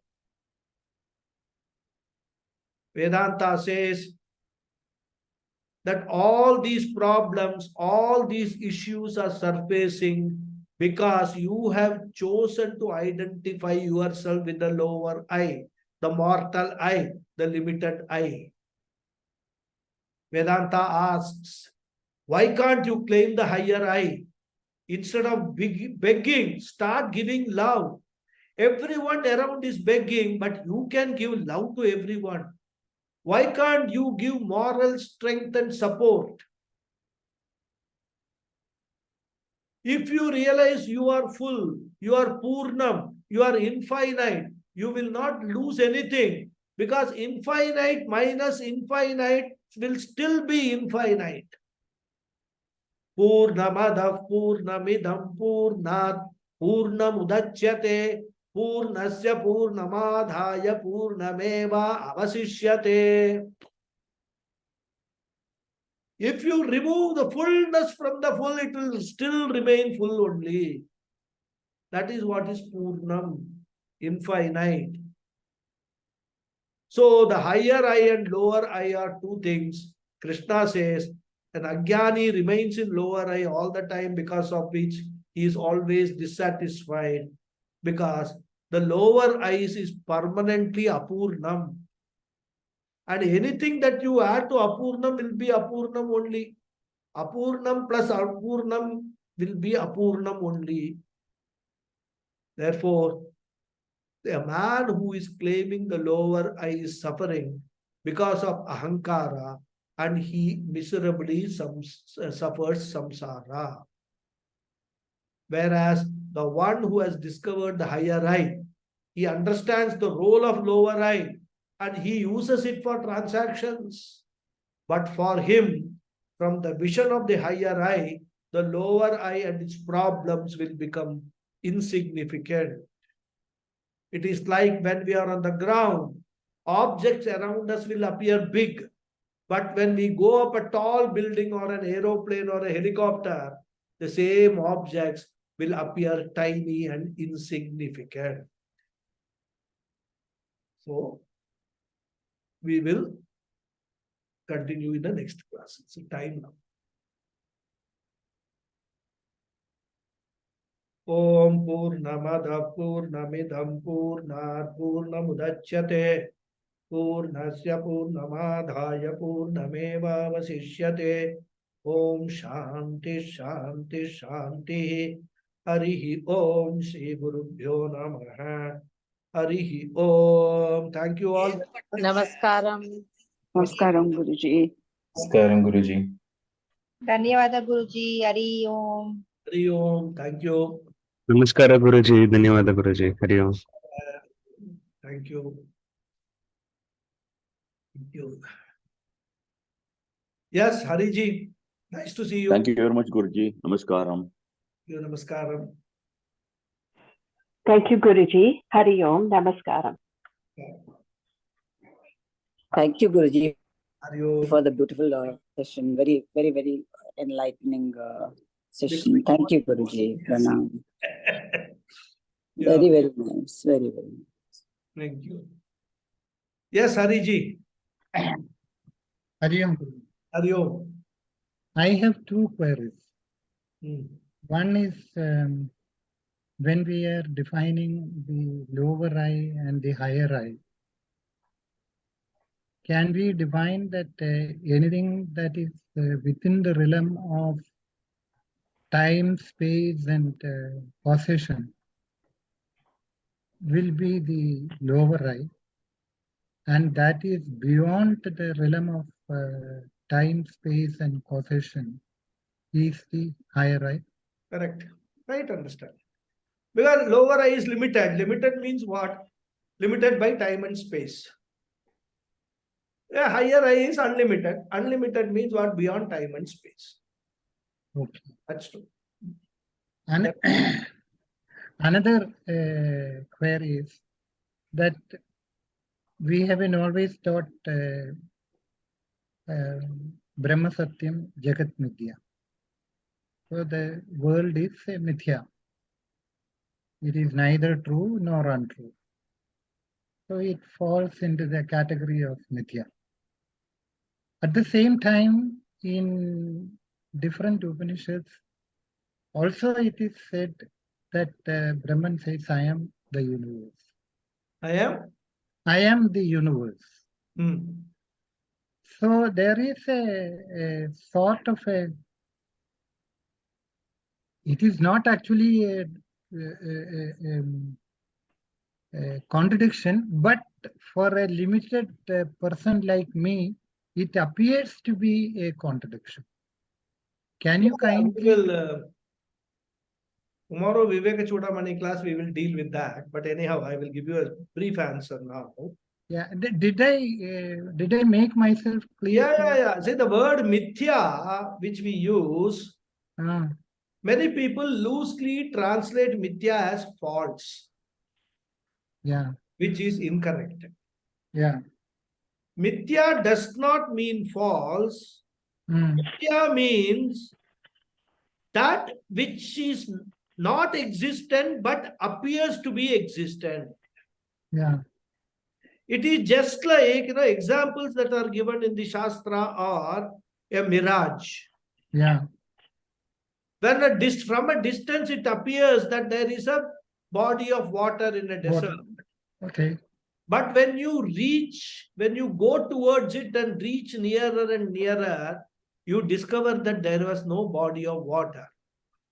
Vedanta says that all these problems, all these issues are surfacing because you have chosen to identify yourself with the lower I, the mortal I, the limited I. Vedanta asks, why can't you claim the higher I? Instead of begging, start giving love. Everyone around is begging, but you can give love to everyone. Why can't you give moral strength and support? If you realize you are full, you are Purnam, you are infinite, you will not lose anything because infinite minus infinite will still be infinite. Purnamadav Purnamidam Purnat Purnamudachyate Purnasya Purnamadhaya Purnameva Avasishyate. If you remove the fullness from the full, it will still remain full only. That is what is Purnam, infinite. So the higher I and lower I are 2 things. Krishna says, an Ajnani remains in lower I all the time, because of which he is always dissatisfied, because the lower I is permanently Apurnam. And anything that you add to Apurnam will be Apurnam only. Apurnam plus Apurnam will be Apurnam only. Therefore, a man who is claiming the lower I is suffering because of Ahankara, and he miserably suffers samsara. Whereas the one who has discovered the higher I, he understands the role of lower I and he uses it for transactions. But for him, from the vision of the higher I, the lower I and its problems will become insignificant. It is like when we are on the ground, objects around us will appear big. But when we go up a tall building or an aeroplane or a helicopter, the same objects will appear tiny and insignificant. So, we will continue in the next class. It's time now. Om Purnamada Purnamidam Purnat Purnamudachyate Purnasya Purnamadhaya Purnameva Vasishyate. Om Shanti Shanti Shanti. Harihi Om Shri Gurubhyo Namaha. Harihi Om. Thank you all. Namaskaram. Namaskaram, Guruji. Namaskaram, Guruji. ಧನ್ಯವಾದ ಗುರುಜಿ ಹರಿ ಓಂ Hari Om. Thank you. ನಮಸ್ಕಾರ ಗುರುಜಿ, ಧನ್ಯವಾದ ಗುರುಜಿ. ಹರಿ ಓಂ. Thank you. Thank you. Yes, Hariji. Nice to see you. Thank you very much, Guruji. Namaskaram. Namaskaram. Thank you, Guruji. Hari Om. Namaskaram. Thank you, Guruji, Hari Om. for the beautiful session. Very, very, very enlightening session. Thank you, Guruji. Pranam. Yeah. Very, very nice. Very, very nice. Thank you. Yes, Hariji. Hari Om. Hari Om. I have two queries. Hmm. One is when we are defining the lower eye and the higher eye, can we define that anything that is within the realm of time, space, and possession will be the lower eye, and that is beyond the realm of time, space, and possession is the higher eye? Correct. Right, understand. Because lower eye is limited. Limited means what? Limited by time and space. Yeah, higher eye is unlimited. Unlimited means what? Beyond time and space. Okay. That's true. And another query is that we have been always taught Brahma Satyam Jagat Mithya. So the world is a Mithya. It is neither true nor untrue. So it falls into the category of Mithya. At the same time, in different Upanishads, also it is said that Brahman says, I am the universe. I am the universe. Hmm. So there is a sort of a, it is not actually a contradiction, but for a limited person like me, it appears to be a contradiction. Can you kindly... Tomorrow, Viveka Chudamani class, we will deal with that. But anyhow, I will give you a brief answer now. Yeah, did I make myself clear? Yeah. See, the word mithya, which we use, many people loosely translate mithya as false. Yeah. Which is incorrect. Yeah. Mithya does not mean false. Mithya means that which is not existent but appears to be existent. Yeah. It is just like, examples that are given in the Shastra are a mirage. Yeah. When from a distance it appears that there is a body of water in a desert. Okay. But when you go towards it and reach nearer and nearer, you discover that there was no body of water.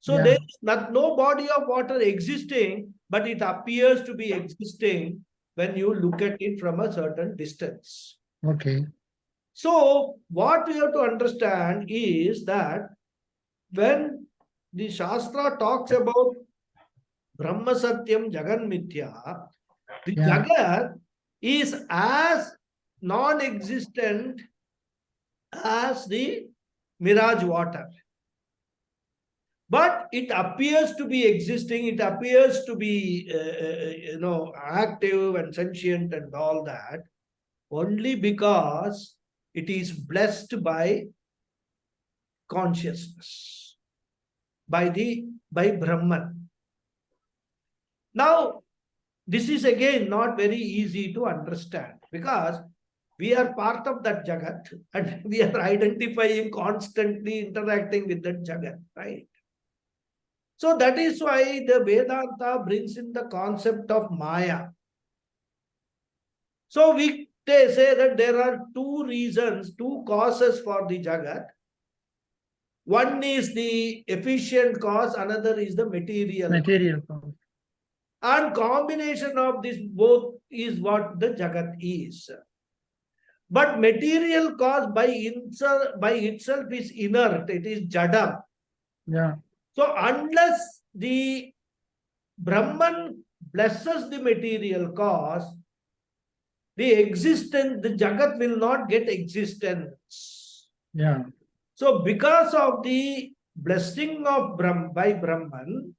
So there is no body of water existing, but it appears to be existing when you look at it from a certain distance. Okay. So what we have to understand is that when the Shastra talks about Brahma Satyam Jagan Mithya, the Jagat is as non-existent as the mirage water. But it appears to be existing, it appears to be, active and sentient and all that, only because it is blessed by consciousness, by Brahman. Now, this is again not very easy to understand because we are part of that Jagat and we are identifying, constantly interacting with that Jagat, right? So that is why the Vedanta brings in the concept of Maya. So they say that there are two reasons, two causes for the Jagat. One is the efficient cause, another is the material. Material cause. And combination of this both is what the Jagat is. But material cause by itself is inert, it is Jadam. Yeah. So unless the Brahman blesses the material cause, the Jagat will not get existence. Yeah. So because of the blessing of by Brahman,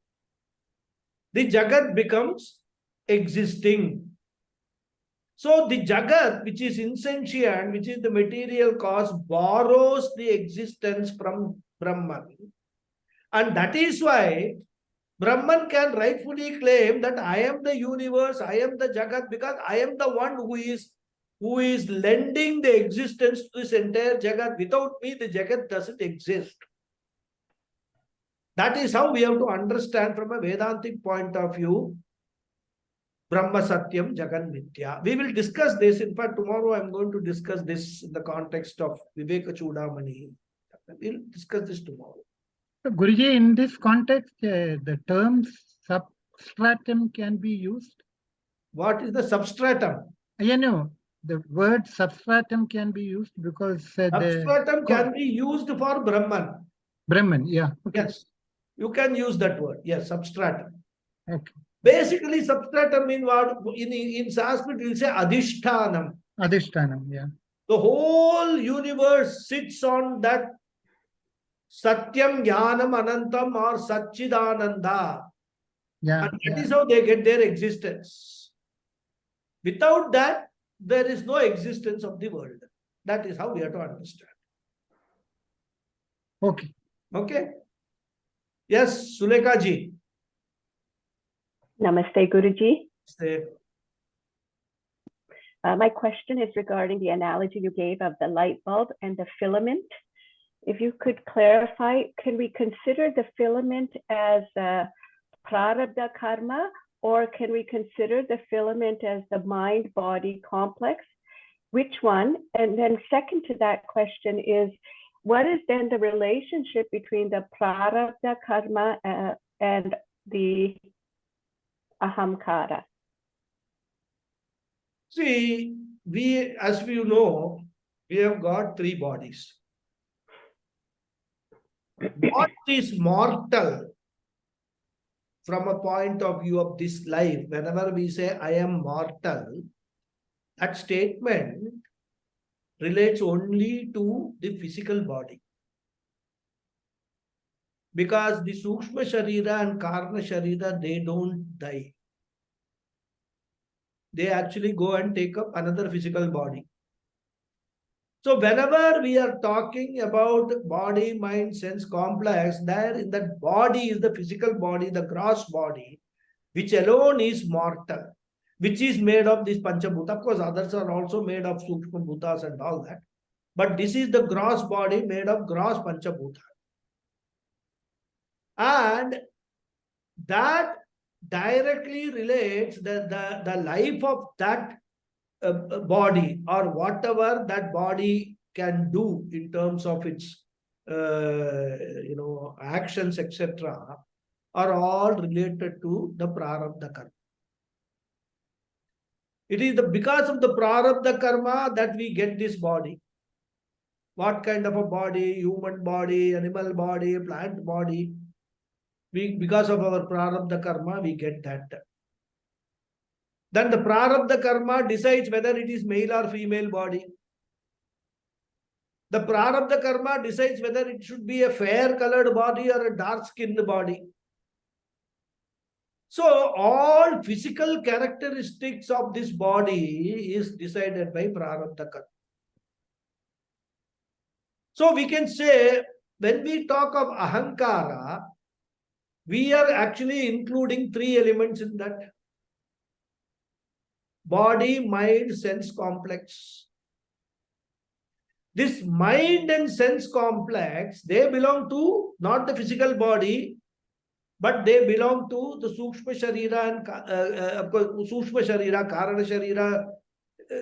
the Jagat becomes existing. So the Jagat, which is insentient, which is the material cause, borrows the existence from Brahman. And that is why Brahman can rightfully claim that I am the universe, I am the Jagat, because I am the one who is lending the existence to this entire Jagat. Without me, the Jagat doesn't exist. That is how we have to understand from a Vedantic point of view, Brahma Satyam Jagan Mithya. We will discuss this. In fact, tomorrow I am going to discuss this in the context of Viveka Chudamani. We will discuss this tomorrow. So, Guruji, in this context, the term substratum can be used. What is the substratum? The word substratum can be used because Substratum can be used for Brahman. Brahman, yeah. Okay. Yes, you can use that word. Yes, substratum. Okay. Basically, substratum means what? In Sanskrit, we will say adhishtanam. Adhishtanam, yeah. The whole universe sits on that Satyam Jnanam Anantam or Satchidananda. Yeah. And that is how they get their existence. Without that, there is no existence of the world. That is how we have to understand. Okay. Okay? Yes, Sulekha ji. Namaste, Guruji. Say. My question is regarding the analogy you gave of the light bulb and the filament. If you could clarify, can we consider the filament as prarabdha karma, or can we consider the filament as the mind-body complex? Which one? And then second to that question is, what is then the relationship between the prarabdha karma and the ahamkara? See, as you know, we have got three bodies. What is mortal from a point of view of this life? Whenever we say I am mortal, that statement relates only to the physical body. Because the Sukshma Sharira and Karna Sharira, they don't die. They actually go and take up another physical body. So whenever we are talking about body, mind, sense complex, there in that body is the physical body, the gross body, which alone is mortal, which is made of this Panchabhuta. Of course, others are also made of Sukshma Bhutas and all that. But this is the gross body made of gross Panchabhuta. And that directly relates the life of that body, or whatever that body can do in terms of its actions, etc., are all related to the prarabdha karma. It is because of the prarabdha karma that we get this body. What kind of a body? Human body, animal body, plant body. Because of our prarabdha karma, we get that. Then the prarabdha karma decides whether it is male or female body. The prarabdha karma decides whether it should be a fair colored body or a dark skinned body. So all physical characteristics of this body is decided by prarabdha karma. So we can say when we talk of ahankara, we are actually including three elements in that: body, mind, sense complex. This mind and sense complex, they belong to not the physical body, but they belong to the Sukshma Sharira and of course Sukshma Sharira, Karana Sharira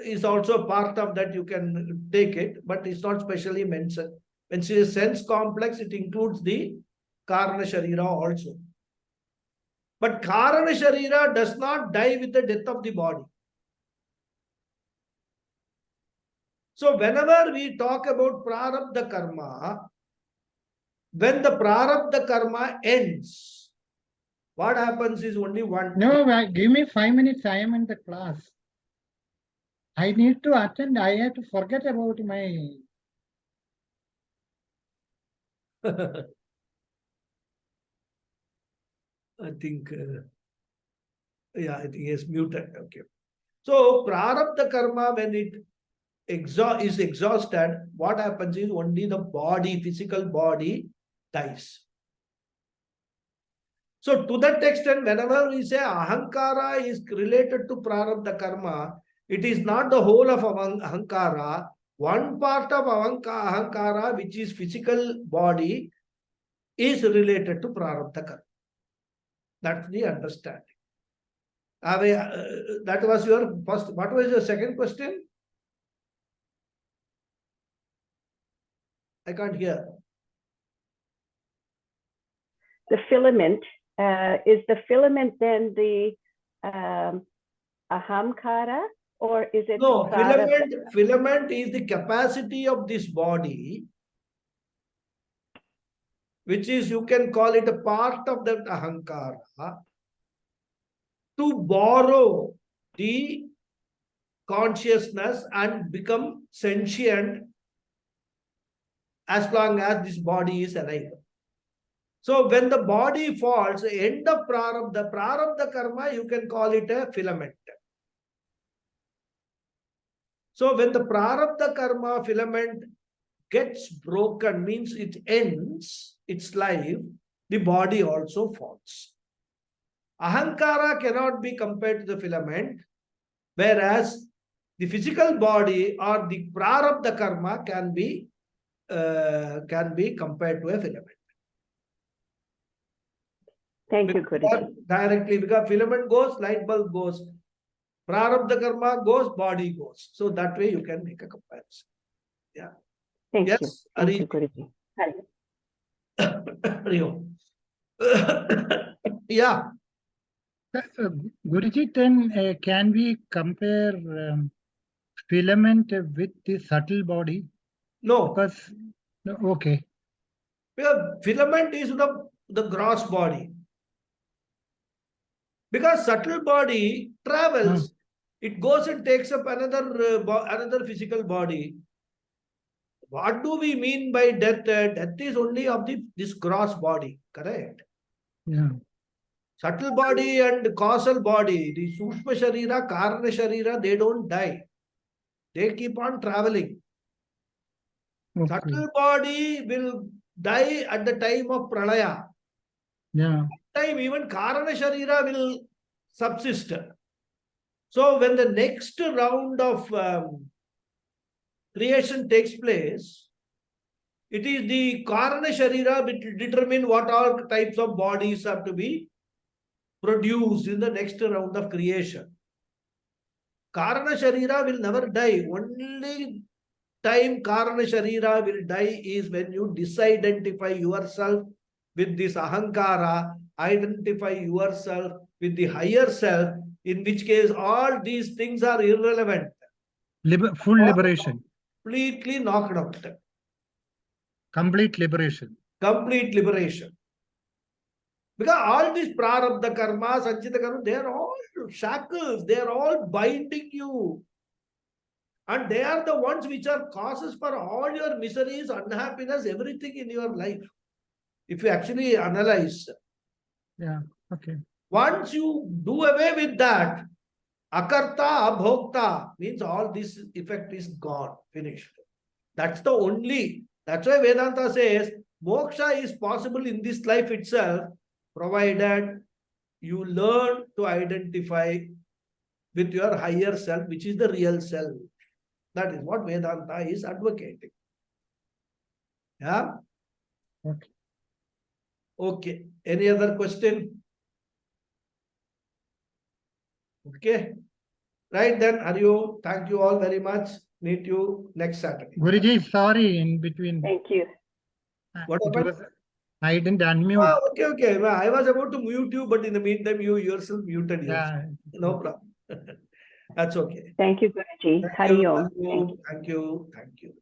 is also part of that, you can take it, but it's not specially mentioned. When she says sense complex, it includes the Karana Sharira also. But Karana Sharira does not die with the death of the body. So whenever we talk about prarabdha karma, when the prarabdha karma ends, what happens is only one. No, give me 5 minutes. I am in the class. I need to attend. I have to forget about my. I think, yeah, I think he is muted. Okay. So prarabdha karma, when it is exhausted, what happens is only the body, physical body dies. So to that extent, whenever we say ahankara is related to prarabdha karma, it is not the whole of ahankara. One part of ahankara, which is physical body, is related to prarabdha karma. That's the understanding. That was your first. What was your second question? I can't hear. The filament, is the filament then the ahamkara, or is it? No, prarabdha? filament is the capacity of this body, which is, you can call it a part of that ahankara, to borrow the consciousness and become sentient as long as this body is alive. So when the body falls, the end of prarabdha karma, you can call it a filament. So when the prarabdha karma filament gets broken, means it ends its life, the body also falls. Ahankara cannot be compared to the filament, whereas the physical body or the prarabdha karma can be compared to a filament. Thank you, Guruji. Directly, because filament goes, light bulb goes. Prarabdha karma goes, body goes. So that way you can make a comparison. Yeah. Thank you. Yes, Thank you, Guruji. Hari Om. Yeah. Guruji, then can we compare filament with the subtle body? No. Because, no, okay. Because filament is the gross body. Because subtle body travels, it goes and takes up another physical body. What do we mean by death? Death is only of this gross body, correct? Yeah. Subtle body and causal body, the Sukshma Sharira, Karana Sharira, they don't die. They keep on traveling. Okay. Subtle body will die at the time of Pralaya. Yeah. Time even Karana Sharira will subsist. So when the next round of creation takes place, it is the Karana Sharira which will determine what all types of bodies have to be produced in the next round of creation. Karana Sharira will never die. Only time Karana Sharira will die is when you disidentify yourself with this ahankara, identify yourself with the higher self, in which case all these things are irrelevant. Full liberation. Completely knocked out. Complete liberation. Complete liberation. Because all these prarabdha karma, sanchita karma, they are all shackles, they are all binding you. And they are the ones which are causes for all your miseries, unhappiness, everything in your life. If you actually analyze. Yeah, okay. Once you do away with that, akarta, abhokta means all this effect is gone, finished. That's the only, that's why Vedanta says moksha is possible in this life itself, provided you learn to identify with your higher self, which is the real self. That is what Vedanta is advocating. Yeah? Okay. Okay. Any other question? Okay. Right then, Hariom, thank you all very much. Meet you next Saturday. Guruji, sorry, in between. Thank you. What It happened? was, I didn't unmute. Ah, okay, okay. Well, I was about to mute you, but in the meantime, you yourself muted yourself. Yeah. No problem. That's okay. Thank you, Guruji. Thank Hari you. Om. Thank you. Thank you. Thank you.